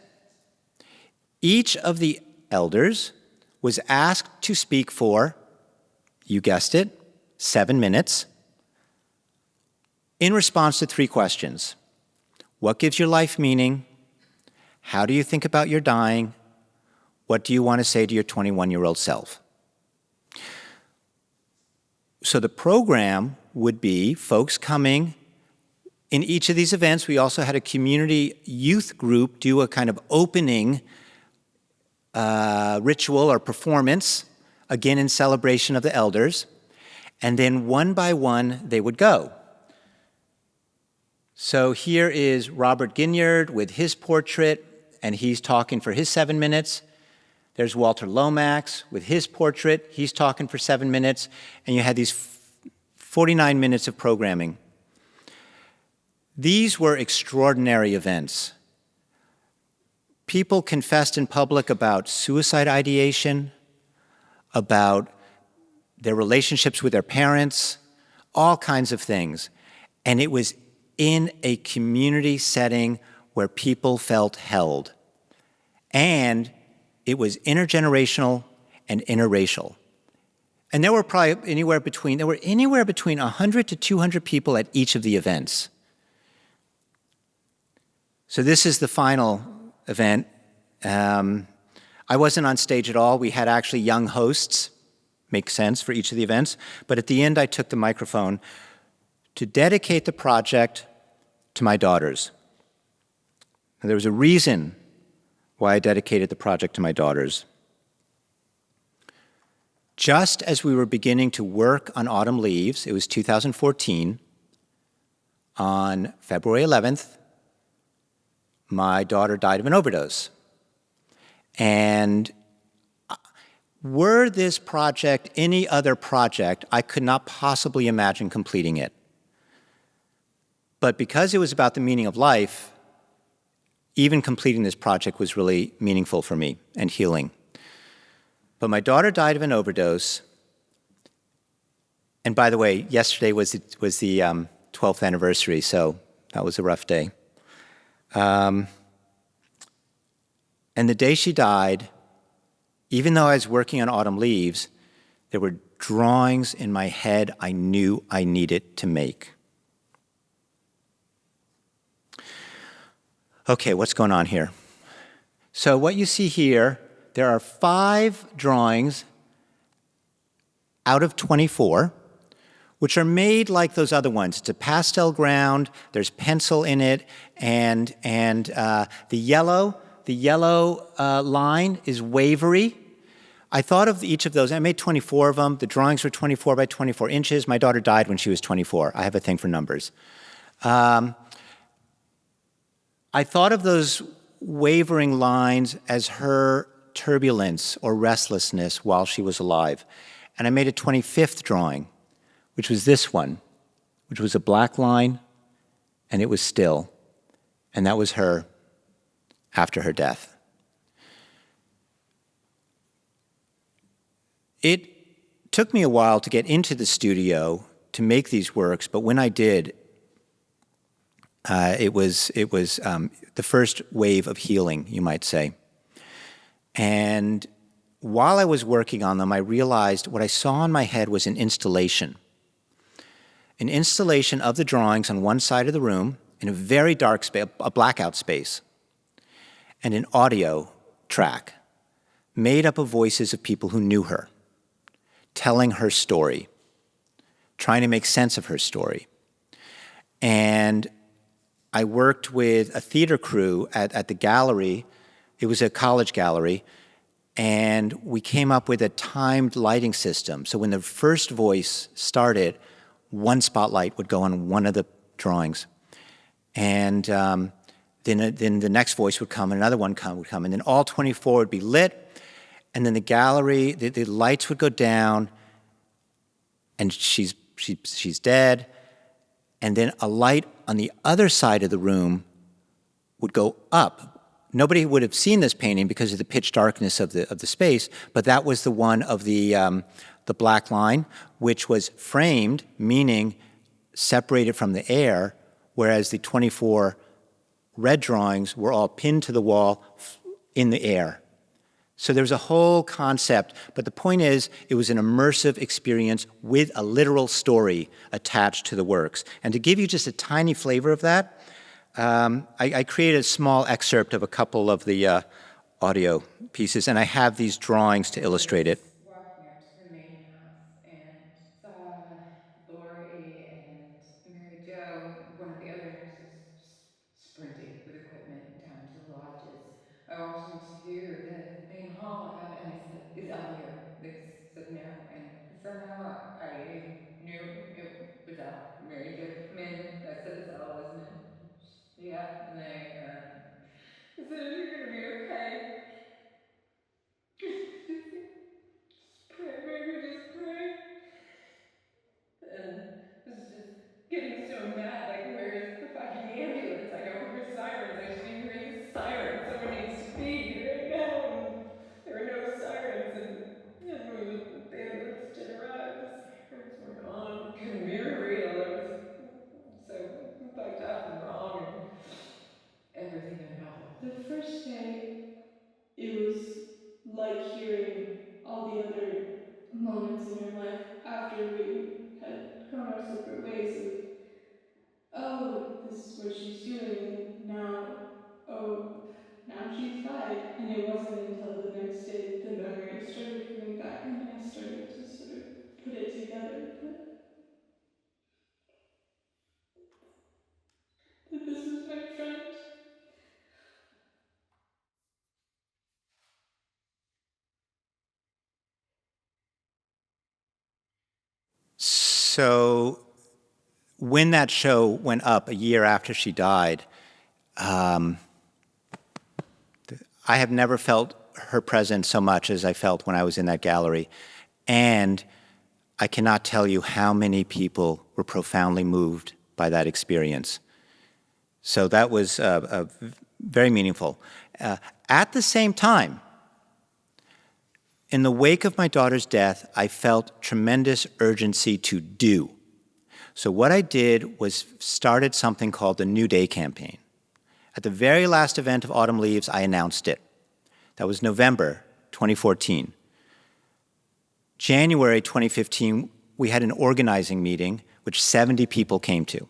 Each of the elders was asked to speak for, you guessed it, 7 minutes, in response to 3 questions. What gives your life meaning? How do you think about your dying? What do you want to say to your 21-year-old self? So the program would be folks coming. In each of these events, we also had a community youth group do a kind of opening ritual or performance, again in celebration of the elders, and then one by one they would go. So here is Robert Ginyard with his portrait, and he's talking for his 7 minutes. There's Walter Lomax with his portrait. He's talking for 7 minutes. And you had these 49 minutes of programming. These were extraordinary events. People confessed in public about suicide ideation, about their relationships with their parents, all kinds of things. And it was in a community setting where people felt held. And it was intergenerational and interracial. And there were probably anywhere between 100 to 200 people at each of the events. So this is the final event. I wasn't on stage at all. We had actually young hosts, makes sense for each of the events. But at the end, I took the microphone to dedicate the project to my daughters. And there was a reason why I dedicated the project to my daughters. Just as we were beginning to work on Autumn Leaves, it was 2014, on February 11th, my daughter died of an overdose. And were this project any other project, I could not possibly imagine completing it. But because it was about the meaning of life, even completing this project was really meaningful for me and healing. But my daughter died of an overdose. And by the way, yesterday was the 12th anniversary, so that was a rough day. And the day she died, even though I was working on Autumn Leaves, there were drawings in my head I knew I needed to make. Okay, what's going on here? So what you see here, there are 5 drawings out of 24, which are made like those other ones. It's a pastel ground, there's pencil in it, and the yellow line is wavery. I thought of each of those. I made 24 of them. The drawings were 24 by 24 inches. My daughter died when she was 24. I have a thing for numbers. I thought of those wavering lines as her turbulence or restlessness while she was alive. And I made a 25th drawing, which was this one, which was a black line, and it was still. And that was her after her death. It took me a while to get into the studio to make these works, but when I did, it was the first wave of healing, you might say. And while I was working on them, I realized what I saw in my head was an installation of the drawings on one side of the room in a very dark space, a blackout space, and an audio track made up of voices of people who knew her, telling her story, trying to make sense of her story. And I worked with a theater crew at the gallery. It was a college gallery, and we came up with a timed lighting system. So when the first voice started, one spotlight would go on one of the drawings. And then the next voice would come, and another one would come, and then all 24 would be lit, and then the gallery, the lights would go down, and she's dead, and then a light on the other side of the room would go up. Nobody would have seen this painting because of the pitch darkness of the space, but that was the one of the black line, which was framed, meaning separated from the air, whereas the 24 red drawings were all pinned to the wall in the air. So there was a whole concept, but the point is, it was an immersive experience with a literal story attached to the works. And to give you just a tiny flavor of that, I created a small excerpt of a couple of the audio pieces, and I have these drawings to illustrate it. Walking up to the Maine house and saw Lori and Mary Jo, one of the other nurses, just sprinting with equipment down to the lodges. I walked into the main hall and I said, "Is Elle here?" They said no, and somehow I knew it was Elle. Mary Jo came in. I said, "It's Elle, isn't it?" Yeah, and I said, "Is it gonna be okay?" Just pray, baby, just pray. And I was just getting so mad, like, where's the fucking ambulance? I don't hear sirens. I scream, where's the siren? Someone needs to be here right now. And there were no sirens. And when the ambulance did arrive, the sirens weren't on. It couldn't be real. It was so fucked up and wrong and everything unraveled. The first day, it was like hearing all the other moments in your life after we had gone our separate ways of, oh, this is what she's doing, and now, oh, now she's died. And it wasn't until the next day that the memories started coming back and I started to sort of put it together that this was my friend. So when that show went up a year after she died, I have never felt her presence so much as I felt when I was in that gallery. And I cannot tell you how many people were profoundly moved by that experience. So that was very meaningful. At the same time, in the wake of my daughter's death, I felt tremendous urgency to do. So what I did was started something called the New Day campaign. At the very last event of Autumn Leaves, I announced it. That was November 2014. January 2015, we had an organizing meeting, which 70 people came to.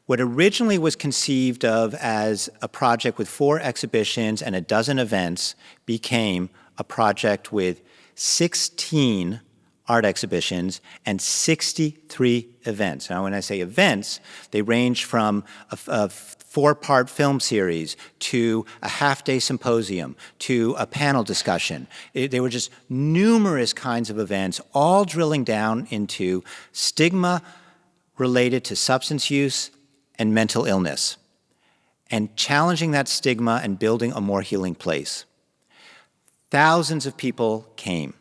What originally was conceived of as a project with 4 exhibitions and a dozen events became a project with 16 art exhibitions and 63 events. Now, when I say events, they range from a 4-part film series to a half-day symposium to a panel discussion. There were just numerous kinds of events, all drilling down into stigma related to substance use and mental illness, and challenging that stigma and building a more healing place. Thousands of people came.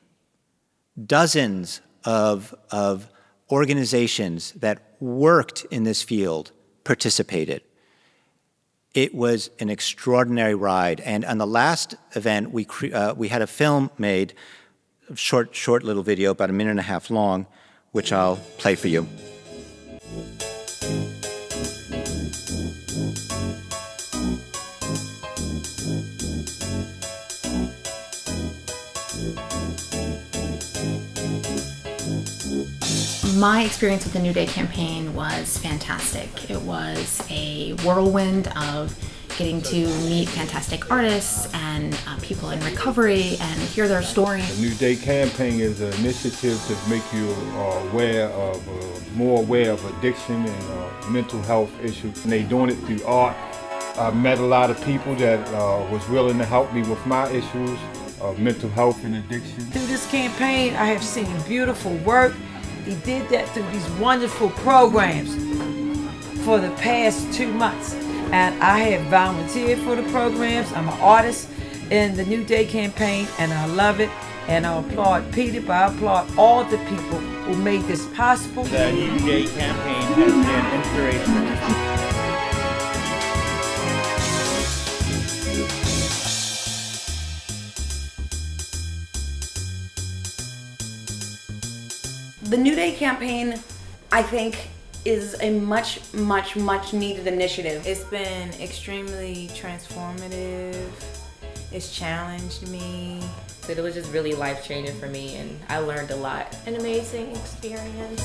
Dozens of organizations that worked in this field participated. It was an extraordinary ride. And on the last event, we had a film made, a short little video, about 1.5 minutes long, which I'll play for you. My experience with the New Day campaign was fantastic. It was a whirlwind of getting to meet fantastic artists and people in recovery and hear their stories. The New Day campaign is an initiative to make you more aware of addiction and mental health issues. And they doing it through art. I met a lot of people that was willing to help me with my issues of mental health and addiction. Through this campaign, I have seen beautiful work. He did that through these wonderful programs for the past 2 months. And I have volunteered for the programs. I'm an artist in the New Day campaign, and I love it. And I applaud Peter, but I applaud all the people who made this possible. The New Day campaign has been inspirational. The New Day campaign, I think, is a much needed initiative. It's been extremely transformative. It's challenged me. It was just really life-changing for me, and I learned a lot. An amazing experience.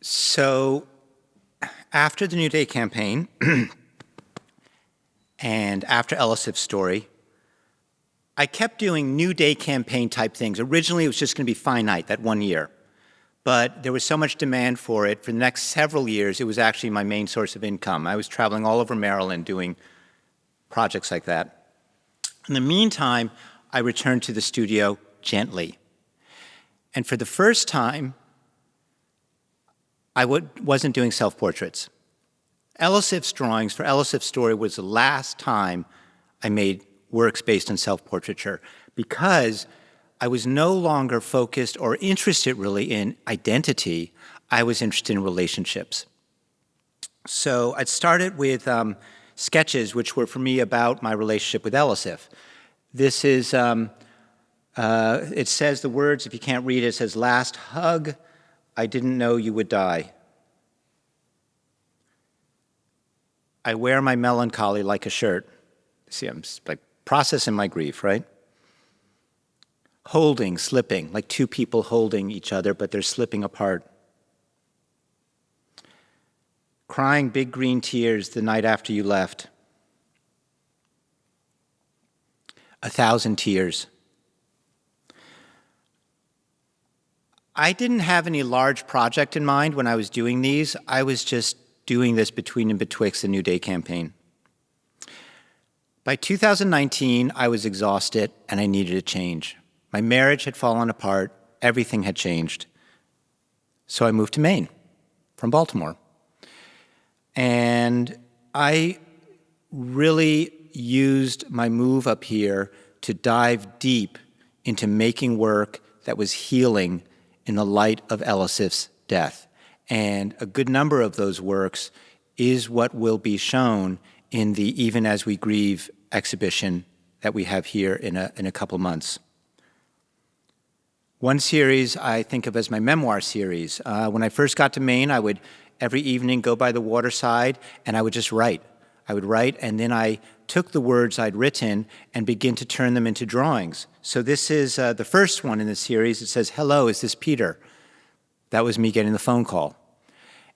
So after the New Day campaign and after Ellisif's story, I kept doing New Day campaign type things. Originally, it was just going to be finite, that 1 year. But there was so much demand for it. For the next several years, it was actually my main source of income. I was traveling all over Maryland doing projects like that. In the meantime, I returned to the studio gently. And for the first time, I wasn't doing self-portraits. Ellisif's drawings for Ellisif's story was the last time I made works based on self-portraiture, because I was no longer focused or interested really in identity. I was interested in relationships. So I started with sketches, which were for me about my relationship with Ellisif. This is, it says the words, if you can't read it, it says, "Last hug, I didn't know you would die. I wear my melancholy like a shirt." See, I'm like processing my grief, right? Holding, slipping, like two people holding each other, but they're slipping apart. Crying big green tears the night after you left. 1,000 tears. I didn't have any large project in mind when I was doing these. I was just doing this between and betwixt the New Day campaign. By 2019, I was exhausted and I needed a change. My marriage had fallen apart, everything had changed. So I moved to Maine from Baltimore. And I really used my move up here to dive deep into making work that was healing in the light of Elisif's death. And a good number of those works is what will be shown in the Even As We Grieve exhibition that we have here in a couple months. One series I think of as my memoir series. When I first got to Maine, I would every evening go by the waterside and I would just write. I would write, and then I took the words I'd written and begin to turn them into drawings. So this is the first one in the series. It says, "Hello, is this Peter?" That was me getting the phone call.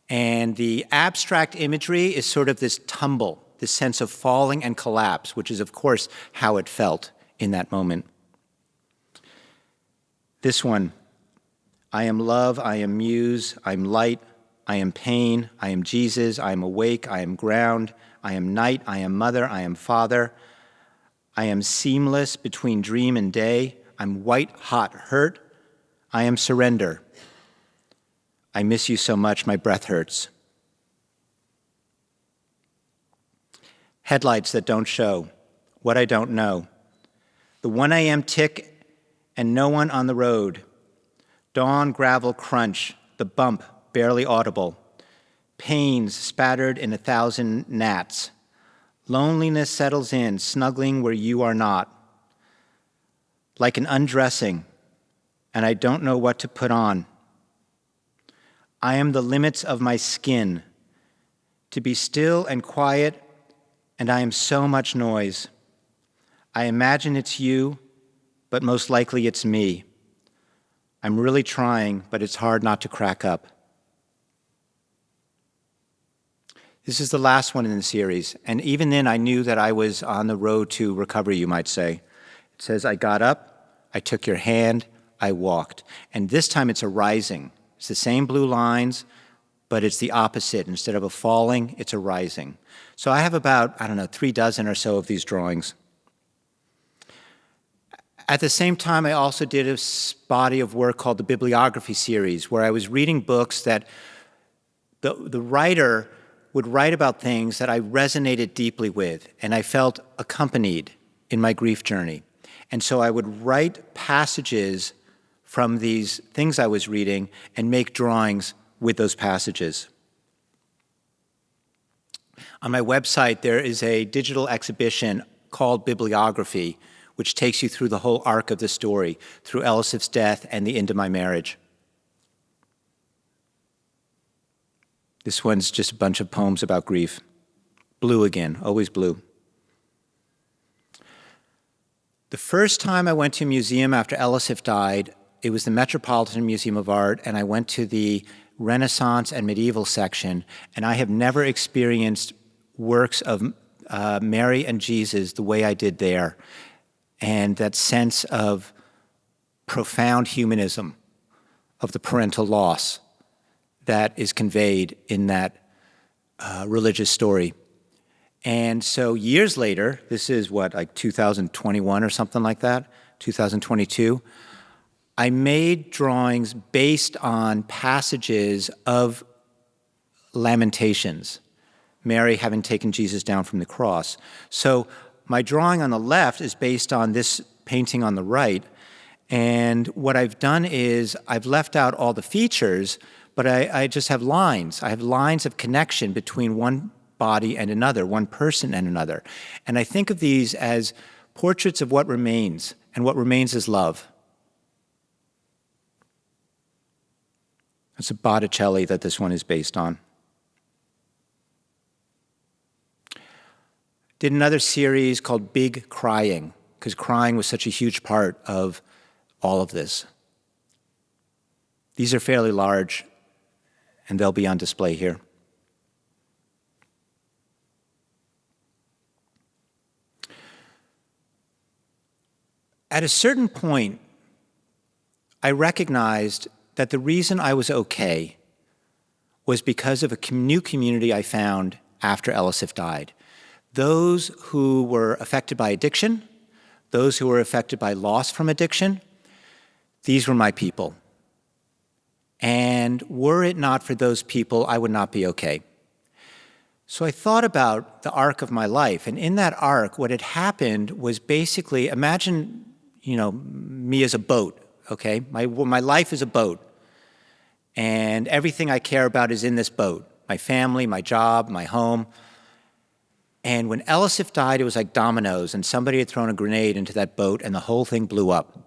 And the abstract imagery is sort of this tumble, this sense of falling and collapse, which is, of course, how it felt in that moment. This one, "I am love, I am muse, I am light, I am pain, I am Jesus, I am awake, I am ground, I am night, I am mother, I am father, I am seamless between dream and day, I'm white hot hurt, I am surrender. I miss you so much, my breath hurts." Headlights that don't show, what I don't know, the 1 a.m. tick and no one on the road, dawn gravel crunch, the bump barely audible, pains spattered in 1,000 gnats, loneliness settles in, snuggling where you are not, like an undressing, and I don't know what to put on. I am the limits of my skin, to be still and quiet, and I am so much noise. I imagine it's you, but most likely it's me. I'm really trying, but it's hard not to crack up. This is the last one in the series, and even then I knew that I was on the road to recovery, you might say. It says, "I got up, I took your hand, I walked." And this time it's a rising. It's the same blue lines, but it's the opposite. Instead of a falling, it's a rising. So I have about, 3 dozen or so of these drawings. At the same time, I also did a body of work called the Bibliography series, where I was reading books that the writer would write about things that I resonated deeply with, and I felt accompanied in my grief journey. And so I would write passages from these things I was reading and make drawings with those passages. On my website, there is a digital exhibition called Bibliography, which takes you through the whole arc of the story, through Elisif's death and the end of my marriage. This one's just a bunch of poems about grief. Blue again, always blue. The first time I went to a museum after Elisif died, it was the Metropolitan Museum of Art, and I went to the Renaissance and medieval section, and I have never experienced works of Mary and Jesus the way I did there. And that sense of profound humanism, of the parental loss that is conveyed in that religious story. And so years later, this is like 2021 or something like that, 2022, I made drawings based on passages of Lamentations, Mary having taken Jesus down from the cross. So my drawing on the left is based on this painting on the right, and what I've done is I've left out all the features, but I just have lines. I have lines of connection between one body and another, one person and another. And I think of these as portraits of what remains, and what remains is love. It's a Botticelli that this one is based on. Did another series called Big Crying, because crying was such a huge part of all of this. These are fairly large, and they'll be on display here. At a certain point, I recognized that the reason I was okay was because of a new community I found after Elisif died. those who were affected by addiction, those who were affected by loss from addiction. These were my people. And were it not for those people, I would not be okay. So I thought about the arc of my life, and in that arc, what had happened was basically, imagine, me as a boat, okay? My life is a boat, and everything I care about is in this boat. My family, my job, my home. And when Elisif died, it was like dominoes, and somebody had thrown a grenade into that boat, and the whole thing blew up.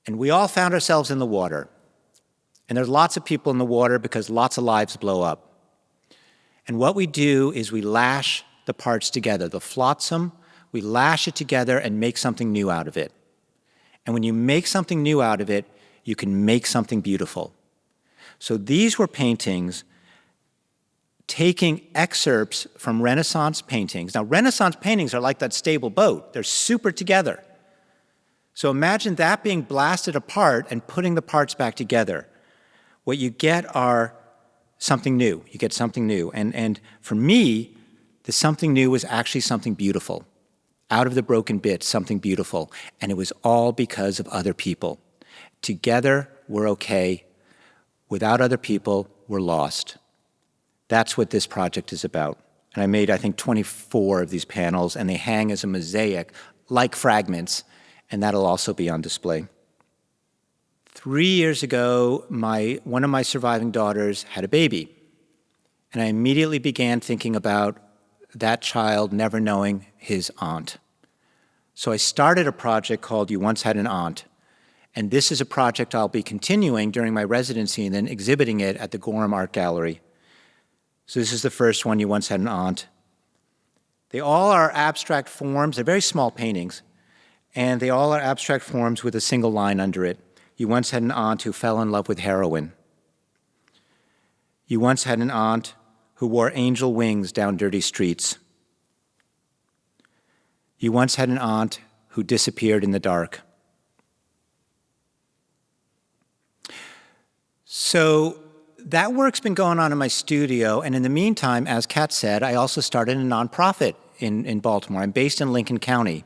And we all found ourselves in the water. And there's lots of people in the water because lots of lives blow up. And what we do is we lash the parts together, the flotsam, we lash it together and make something new out of it. And when you make something new out of it, you can make something beautiful. So these were paintings taking excerpts from Renaissance paintings. Now, Renaissance paintings are like that stable boat. They're super together. So imagine that being blasted apart and putting the parts back together. What you get are something new. You get something new. And for me, the something new was actually something beautiful. Out of the broken bits, something beautiful. And it was all because of other people. Together, we're okay. Without other people, we're lost. That's what this project is about. And I made, I think, 24 of these panels, and they hang as a mosaic, like fragments, and that'll also be on display. 3 years ago, one of my surviving daughters had a baby, and I immediately began thinking about that child never knowing his aunt. So I started a project called You Once Had an Aunt, and this is a project I'll be continuing during my residency and then exhibiting it at the Gorham Art Gallery. So this is the first one, You Once Had an Aunt. They all are abstract forms. They're very small paintings, and they all are abstract forms with a single line under it. You once had an aunt who fell in love with heroin. You once had an aunt who wore angel wings down dirty streets. You once had an aunt who disappeared in the dark. So that work's been going on in my studio, and in the meantime, as Kat said, I also started a nonprofit in Baltimore. I'm based in Lincoln County,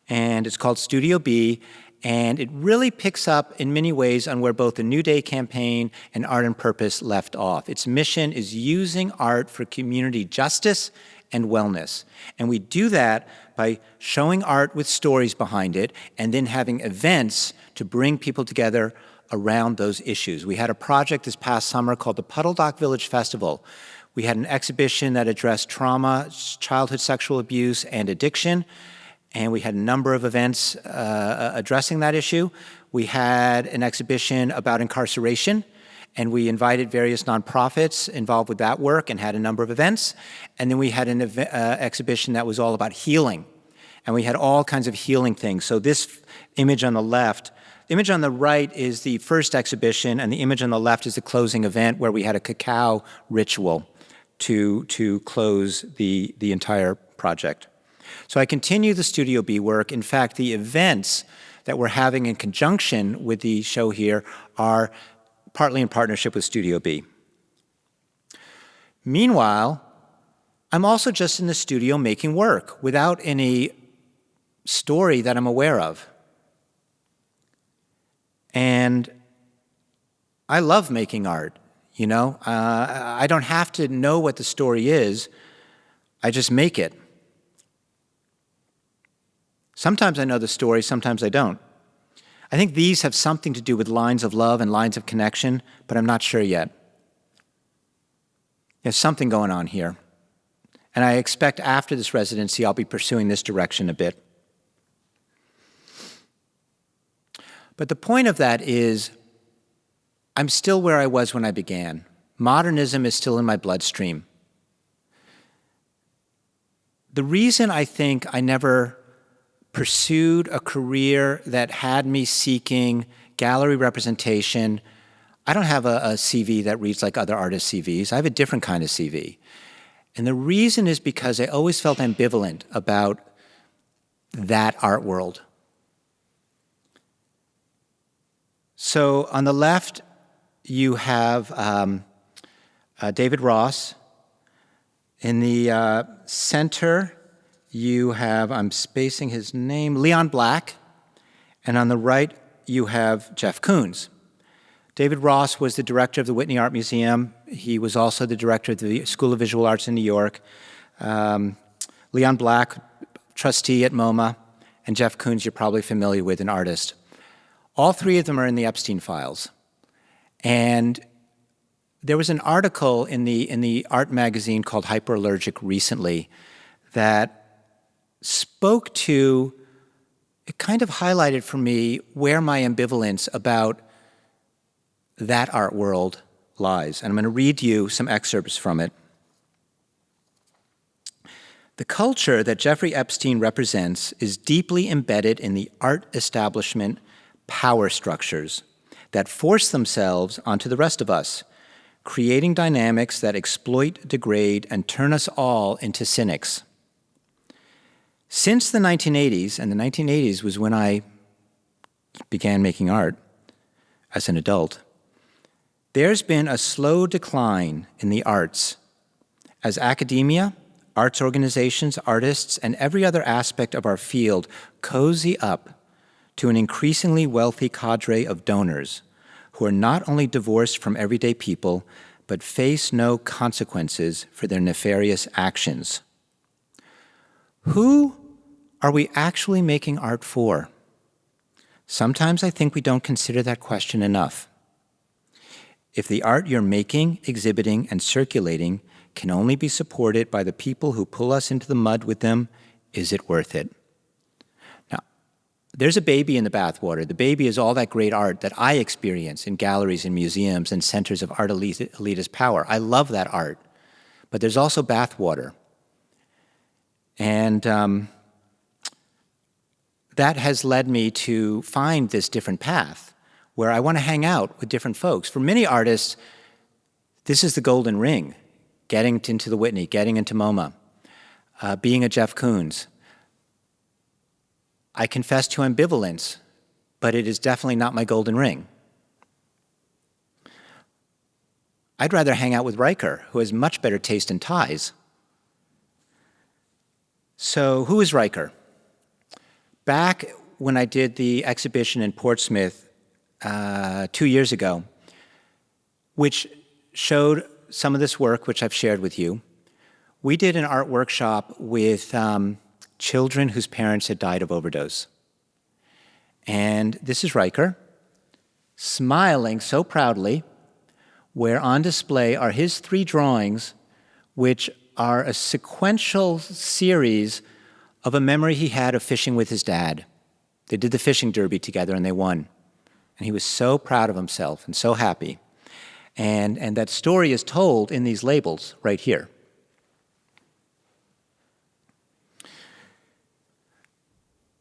and it's called Studio B, and it really picks up in many ways on where both the New Day campaign and Art and Purpose left off. Its mission is using art for community justice and wellness. And we do that by showing art with stories behind it and then having events to bring people together around those issues. We had a project this past summer called the Puddle Dock Village Festival. We had an exhibition that addressed trauma, childhood sexual abuse, and addiction. And we had a number of events addressing that issue. We had an exhibition about incarceration, and we invited various nonprofits involved with that work and had a number of events. And then we had an exhibition that was all about healing. And we had all kinds of healing things. So this image on the left, the image on the right is the first exhibition, and the image on the left is the closing event where we had a cacao ritual to close the entire project. So I continue the Studio B work. In fact, the events that we're having in conjunction with the show here are partly in partnership with Studio B. Meanwhile, I'm also just in the studio making work without any story that I'm aware of. And I love making art, you know? I don't have to know what the story is. I just make it. Sometimes I know the story, sometimes I don't. I think these have something to do with lines of love and lines of connection, but I'm not sure yet. There's something going on here. And I expect after this residency, I'll be pursuing this direction a bit. But the point of that is, I'm still where I was when I began. Modernism is still in my bloodstream. The reason I think I never pursued a career that had me seeking gallery representation. I don't have a CV that reads like other artists' CVs. I have a different kind of CV. And the reason is because I always felt ambivalent about that art world. So on the left, you have David Ross. In the center, you have, I'm spacing his name, Leon Black, and on the right, you have Jeff Koons. David Ross was the director of the Whitney Art Museum. He was also the director of the School of Visual Arts in New York. Leon Black, trustee at MoMA, and Jeff Koons, you're probably familiar with, an artist. All three of them are in the Epstein files. And there was an article in the art magazine called Hyperallergic recently that spoke to, it kind of highlighted for me where my ambivalence about that art world lies. And I'm going to read you some excerpts from it. The culture that Jeffrey Epstein represents is deeply embedded in the art establishment power structures that force themselves onto the rest of us, creating dynamics that exploit, degrade, and turn us all into cynics. Since the 1980s, and the 1980s was when I began making art as an adult, there's been a slow decline in the arts as academia, arts organizations, artists, and every other aspect of our field cozy up to an increasingly wealthy cadre of donors who are not only divorced from everyday people, but face no consequences for their nefarious actions. Who are we actually making art for? Sometimes I think we don't consider that question enough. If the art you're making, exhibiting, and circulating can only be supported by the people who pull us into the mud with them, is it worth it? Now, there's a baby in the bathwater. The baby is all that great art that I experience in galleries and museums and centers of art elitist power. I love that art. But there's also bathwater. And that has led me to find this different path where I want to hang out with different folks. For many artists, this is the golden ring, getting into the Whitney, getting into MoMA, being a Jeff Koons. I confess to ambivalence, but it is definitely not my golden ring. I'd rather hang out with Riker, who has much better taste in ties. So who is Riker? Back when I did the exhibition in Portsmouth 2 years ago, which showed some of this work, which I've shared with you, we did an art workshop with children whose parents had died of overdose. And this is Riker, smiling so proudly, where on display are his 3 drawings, which are a sequential series of a memory he had of fishing with his dad. They did the fishing derby together and they won. And he was so proud of himself and so happy. And that story is told in these labels right here.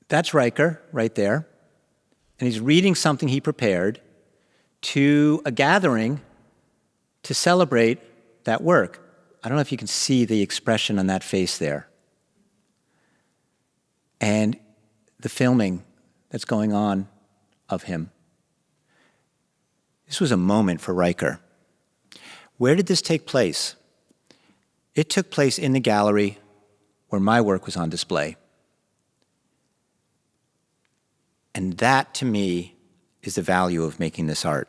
That's Riker right there. And he's reading something he prepared to a gathering to celebrate that work. I don't know if you can see the expression on that face there. And the filming that's going on of him. This was a moment for Riker. Where did this take place? It took place in the gallery where my work was on display. And that, to me, is the value of making this art.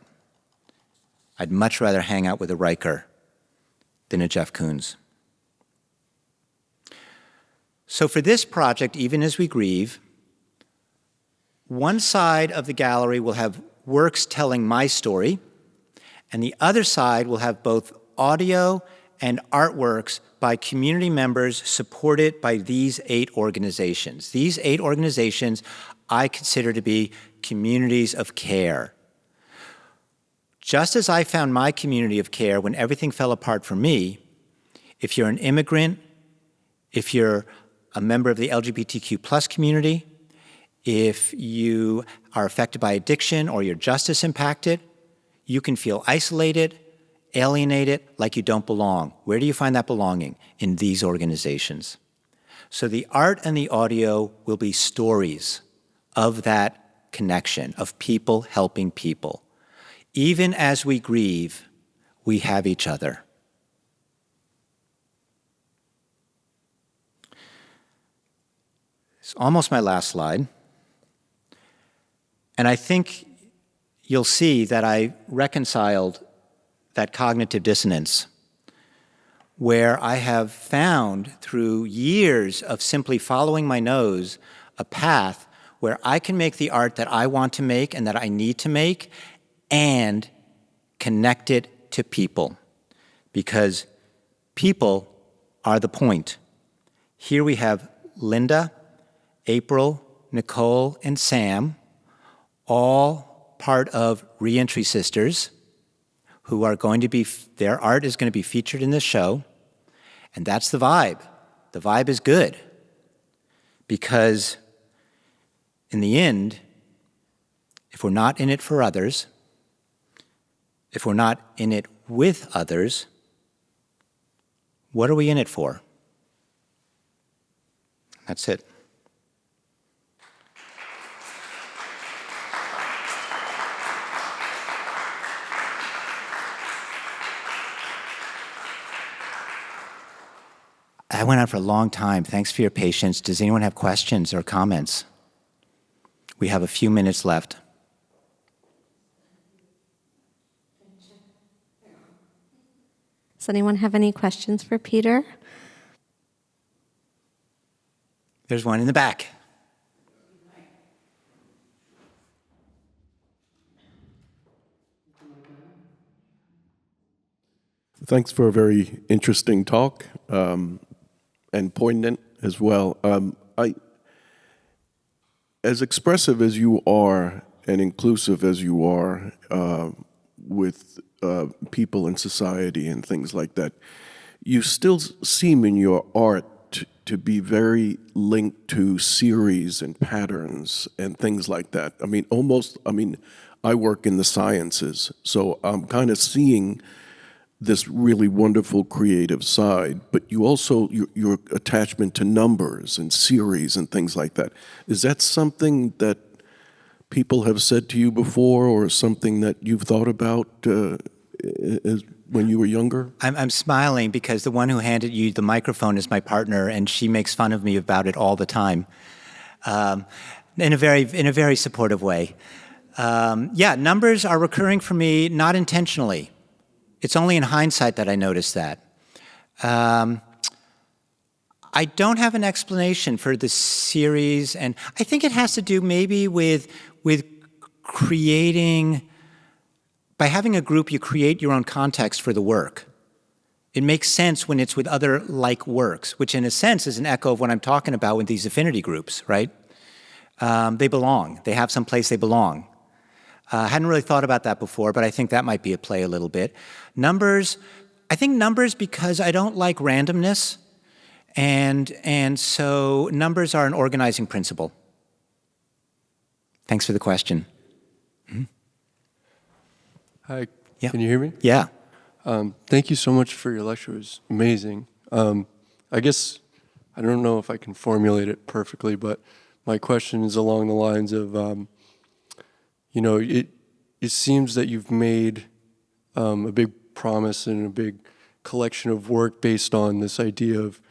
I'd much rather hang out with a Riker than a Jeff Koons. So for this project, Even As We Grieve, one side of the gallery will have works telling my story, and the other side will have both audio and artworks by community members supported by these 8 organizations. These 8 organizations I consider to be communities of care. Just as I found my community of care when everything fell apart for me, if you're an immigrant, if you're a member of the LGBTQ+ community, if you are affected by addiction or you're justice impacted, you can feel isolated, alienated, like you don't belong. Where do you find that belonging? In these organizations. So the art and the audio will be stories of that connection, of people helping people. Even as we grieve, we have each other. It's almost my last slide. And I think you'll see that I reconciled that cognitive dissonance where I have found through years of simply following my nose a path where I can make the art that I want to make and that I need to make and connect it to people. Because people are the point. Here we have Linda, April, Nicole, and Sam, all part of Reentry Sisters, who are going to be, their art is going to be featured in this show. And that's the vibe. The vibe is good. Because in the end, if we're not in it for others, if we're not in it with others, what are we in it for? That's it. I went on for a long time. Thanks for your patience. Does anyone have questions or comments? We have a few minutes left. Does anyone have any questions for Peter? There's one in the back. Thanks for a very interesting talk and poignant as well. As expressive as you are and inclusive as you are with people in society and things like that, you still seem in your art to be very linked to series and patterns and things like that. I work in the sciences, so I'm kind of seeing this really wonderful creative side, but you also, your attachment to numbers and series and things like that. Is that something that people have said to you before, or something that you've thought about when you were younger? I'm smiling because the one who handed you the microphone is my partner, and she makes fun of me about it all the time, in a very supportive way. Yeah, numbers are recurring for me, not intentionally. It's only in hindsight that I noticed that. I don't have an explanation for the series, and I think it has to do maybe with creating. By having a group, you create your own context for the work. It makes sense when it's with other like works, which in a sense is an echo of what I'm talking about with these affinity groups, right? They belong. They have some place they belong. I hadn't really thought about that before, but I think that might be at play a little bit. Numbers, I think numbers because I don't like randomness, and so numbers are an organizing principle. Thanks for the question. Mm-hmm. Hi, yeah. Can you hear me? Yeah. Thank you so much for your lecture. It was amazing. I guess, I don't know if I can formulate it perfectly, but my question is along the lines of, it seems that you've made a big promise and a big collection of work based on this idea of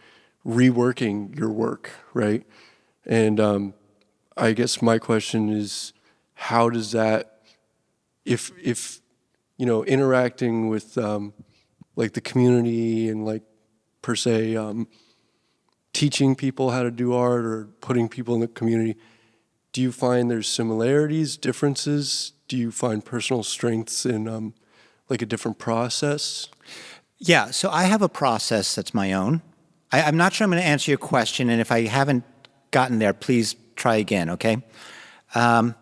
reworking your work, right? And I guess my question is, how does that, if interacting with like the community and like per se teaching people how to do art or putting people in the community, do you find there's similarities, differences? Do you find personal strengths in like a different process? Yeah, so I have a process that's my own. I'm not sure I'm going to answer your question, and if I haven't gotten there, please try again, okay? I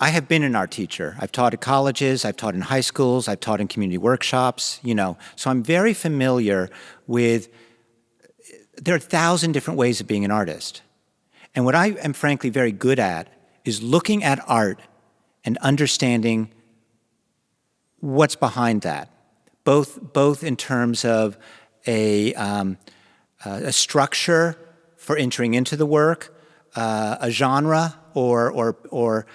have been an art teacher. I've taught at colleges, I've taught in high schools, I've taught in community workshops, So I'm very familiar with, there are 1,000 different ways of being an artist. And what I am frankly very good at is looking at art and understanding what's behind that, both in terms of a structure for entering into the work, a genre or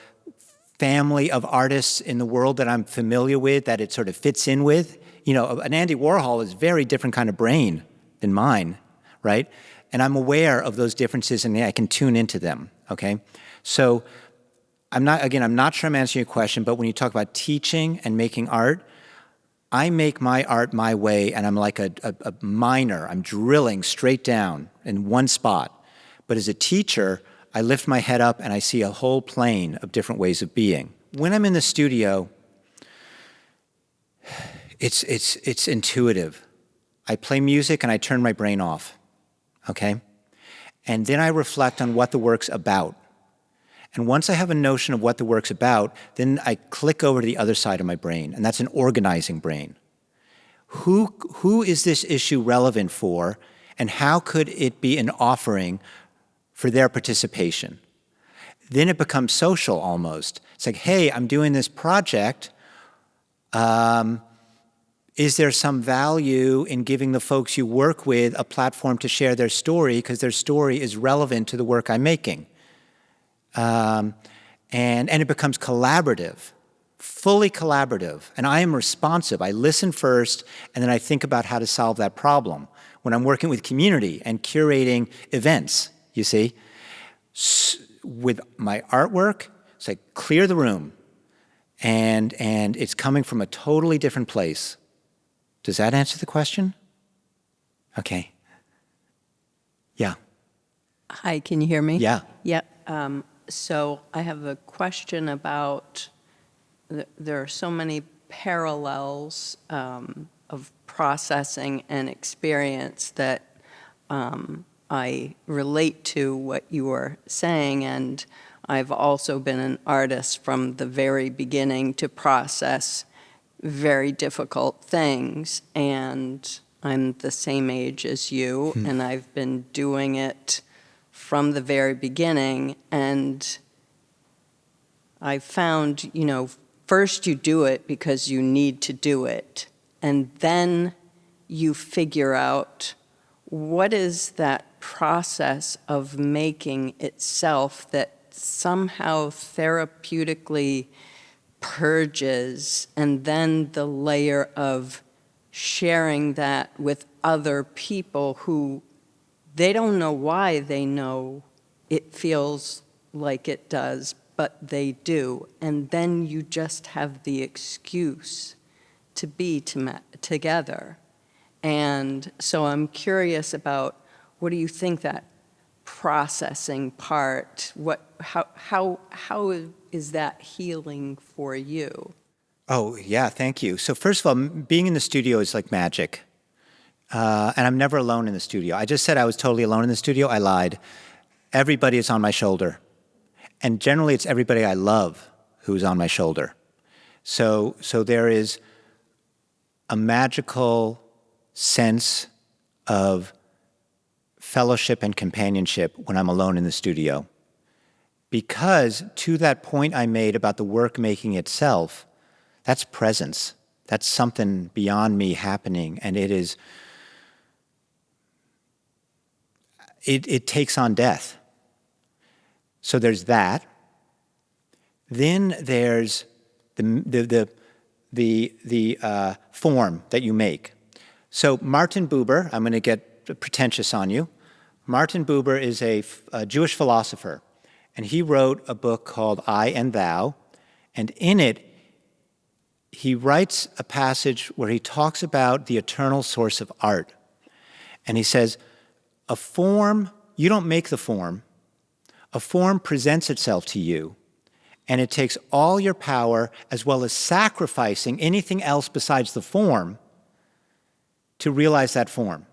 family of artists in the world that I'm familiar with, that it sort of fits in with. An Andy Warhol is a very different kind of brain than mine, right? And I'm aware of those differences and I can tune into them, okay? So I'm not sure I'm answering your question, but when you talk about teaching and making art, I make my art my way, and I'm like a miner. I'm drilling straight down in one spot. But as a teacher, I lift my head up and I see a whole plane of different ways of being. When I'm in the studio, it's intuitive. I play music and I turn my brain off, okay? And then I reflect on what the work's about. And once I have a notion of what the work's about, then I click over to the other side of my brain, and that's an organizing brain. Who is this issue relevant for, and how could it be an offering for their participation? Then it becomes social almost. It's like, hey, I'm doing this project. Is there some value in giving the folks you work with a platform to share their story because their story is relevant to the work I'm making? And it becomes collaborative, fully collaborative. And I am responsive. I listen first, and then I think about how to solve that problem. When I'm working with community and curating events, you see, with my artwork, it's like clear the room, and it's coming from a totally different place. Does that answer the question? Okay. Yeah. Hi, can you hear me? Yeah. Yeah. So I have a question about, there are so many parallels of processing and experience that I relate to what you are saying, and I've also been an artist from the very beginning to process very difficult things, and I'm the same age as you, and I've been doing it from the very beginning, and I found, first you do it because you need to do it, and then you figure out what is that process of making itself that somehow therapeutically purges, and then the layer of sharing that with other people who they don't know why they know it feels like it does, but they do. And then you just have the excuse to be together. And so I'm curious about, what do you think that processing part, how is that healing for you? Oh, yeah, thank you. So first of all, being in the studio is like magic. And I'm never alone in the studio. I just said I was totally alone in the studio. I lied. Everybody is on my shoulder. And generally it's everybody I love who's on my shoulder. So there is a magical sense of fellowship and companionship when I'm alone in the studio. Because to that point I made about the work making itself, that's presence. That's something beyond me happening, and it takes on death. So there's that. Then there's the form that you make. So Martin Buber, I'm going to get pretentious on you. Martin Buber is a Jewish philosopher, and he wrote a book called I and Thou, and in it, he writes a passage where he talks about the eternal source of art. And he says, a form, you don't make the form. A form presents itself to you, and it takes all your power, as well as sacrificing anything else besides the form, to realize that form.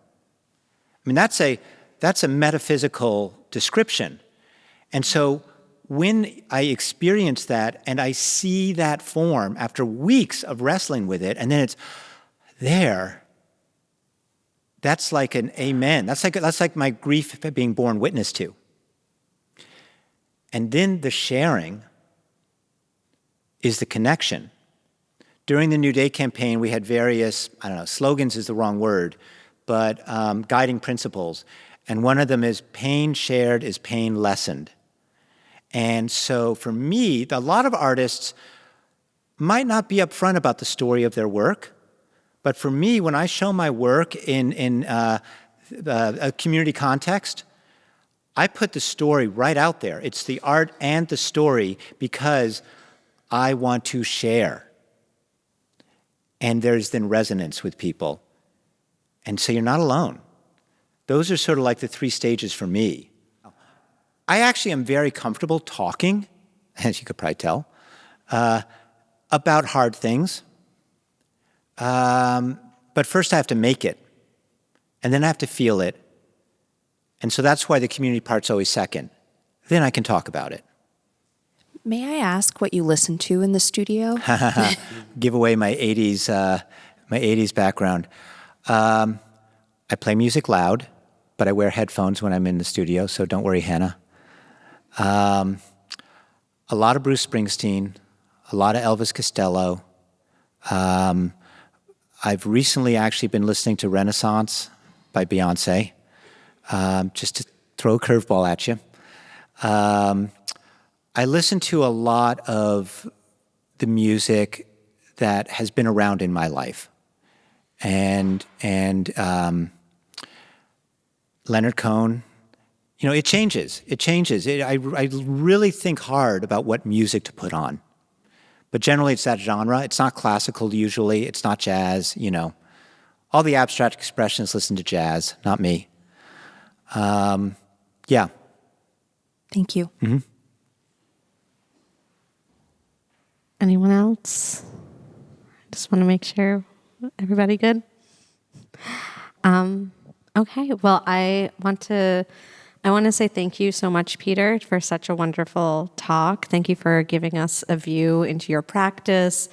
I mean, that's a metaphysical description. And so when I experience that and I see that form after weeks of wrestling with it, and then it's there, that's like an amen. That's like my grief being borne witness to. And then the sharing is the connection. During the New Day campaign, we had various, slogans is the wrong word, but guiding principles. And one of them is pain shared is pain lessened. And so for me, a lot of artists might not be upfront about the story of their work, but for me, when I show my work in a community context, I put the story right out there. It's the art and the story because I want to share. And there's then resonance with people. And so you're not alone. Those are sort of like the 3 stages for me. I actually am very comfortable talking, as you could probably tell, about hard things. But first I have to make it. And then I have to feel it. And so that's why the community part's always second. Then I can talk about it. May I ask what you listen to in the studio? Give away my 80s background. I play music loud, but I wear headphones when I'm in the studio, so don't worry, Hannah. A lot of Bruce Springsteen, a lot of Elvis Costello. I've recently actually been listening to Renaissance by Beyonce, just to throw a curveball at you. I listen to a lot of the music that has been around in my life. And Leonard Cohen, you know, it changes. It changes. I really think hard about what music to put on. But generally it's that genre. It's not classical usually. It's not jazz, you know. All the abstract expressionists listen to jazz, not me. Yeah. Thank you. Mm-hmm. Anyone else? Just want to make sure everybody good. Okay. Well, I want to say thank you so much, Peter, for such a wonderful talk. Thank you for giving us a view into your practice.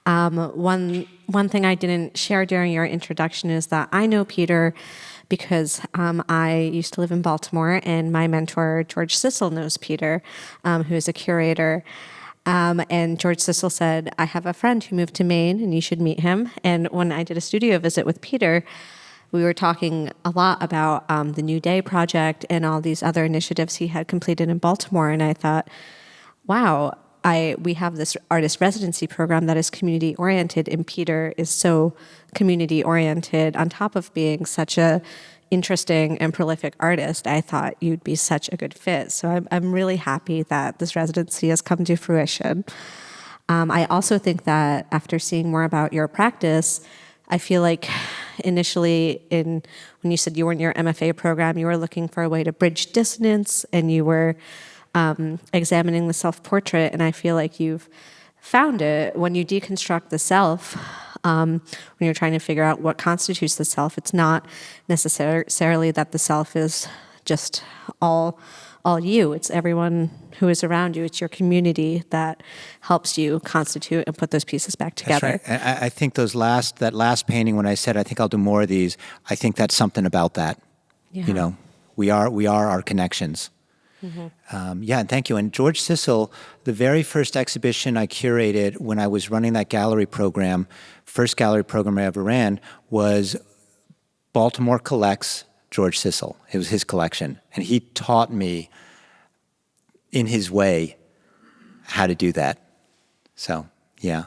One thing I didn't share during your introduction is that I know Peter because I used to live in Baltimore, and my mentor, George Sissel, knows Peter, who is a curator. And George Sissel said, I have a friend who moved to Maine, and you should meet him. And when I did a studio visit with Peter, we were talking a lot about the New Day Project and all these other initiatives he had completed in Baltimore. And I thought, wow, we have this artist residency program that is community oriented, and Peter is so community oriented on top of being such a interesting and prolific artist. I thought you'd be such a good fit. So I'm really happy that this residency has come to fruition. I also think that after seeing more about your practice, I feel like initially when you said you were in your MFA program, you were looking for a way to bridge dissonance, and you were examining the self-portrait, and I feel like you've found it. When you deconstruct the self, when you're trying to figure out what constitutes the self, it's not necessarily that the self is just all you. It's everyone who is around you. It's your community that helps you constitute and put those pieces back together. That's right. I think that last painting, when I said I think I'll do more of these, I think that's something about that. Yeah. You know, we are our connections. Mm-hmm. Yeah, and thank you. And George Sissel, the very first exhibition I curated when I was running that gallery program, first gallery program I ever ran, was Baltimore Collects George Sissel. It was his collection. And he taught me in his way how to do that. So, yeah.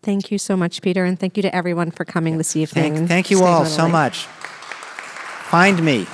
Thank you so much, Peter, and thank you to everyone for coming this evening. Thank you all so much. Find me.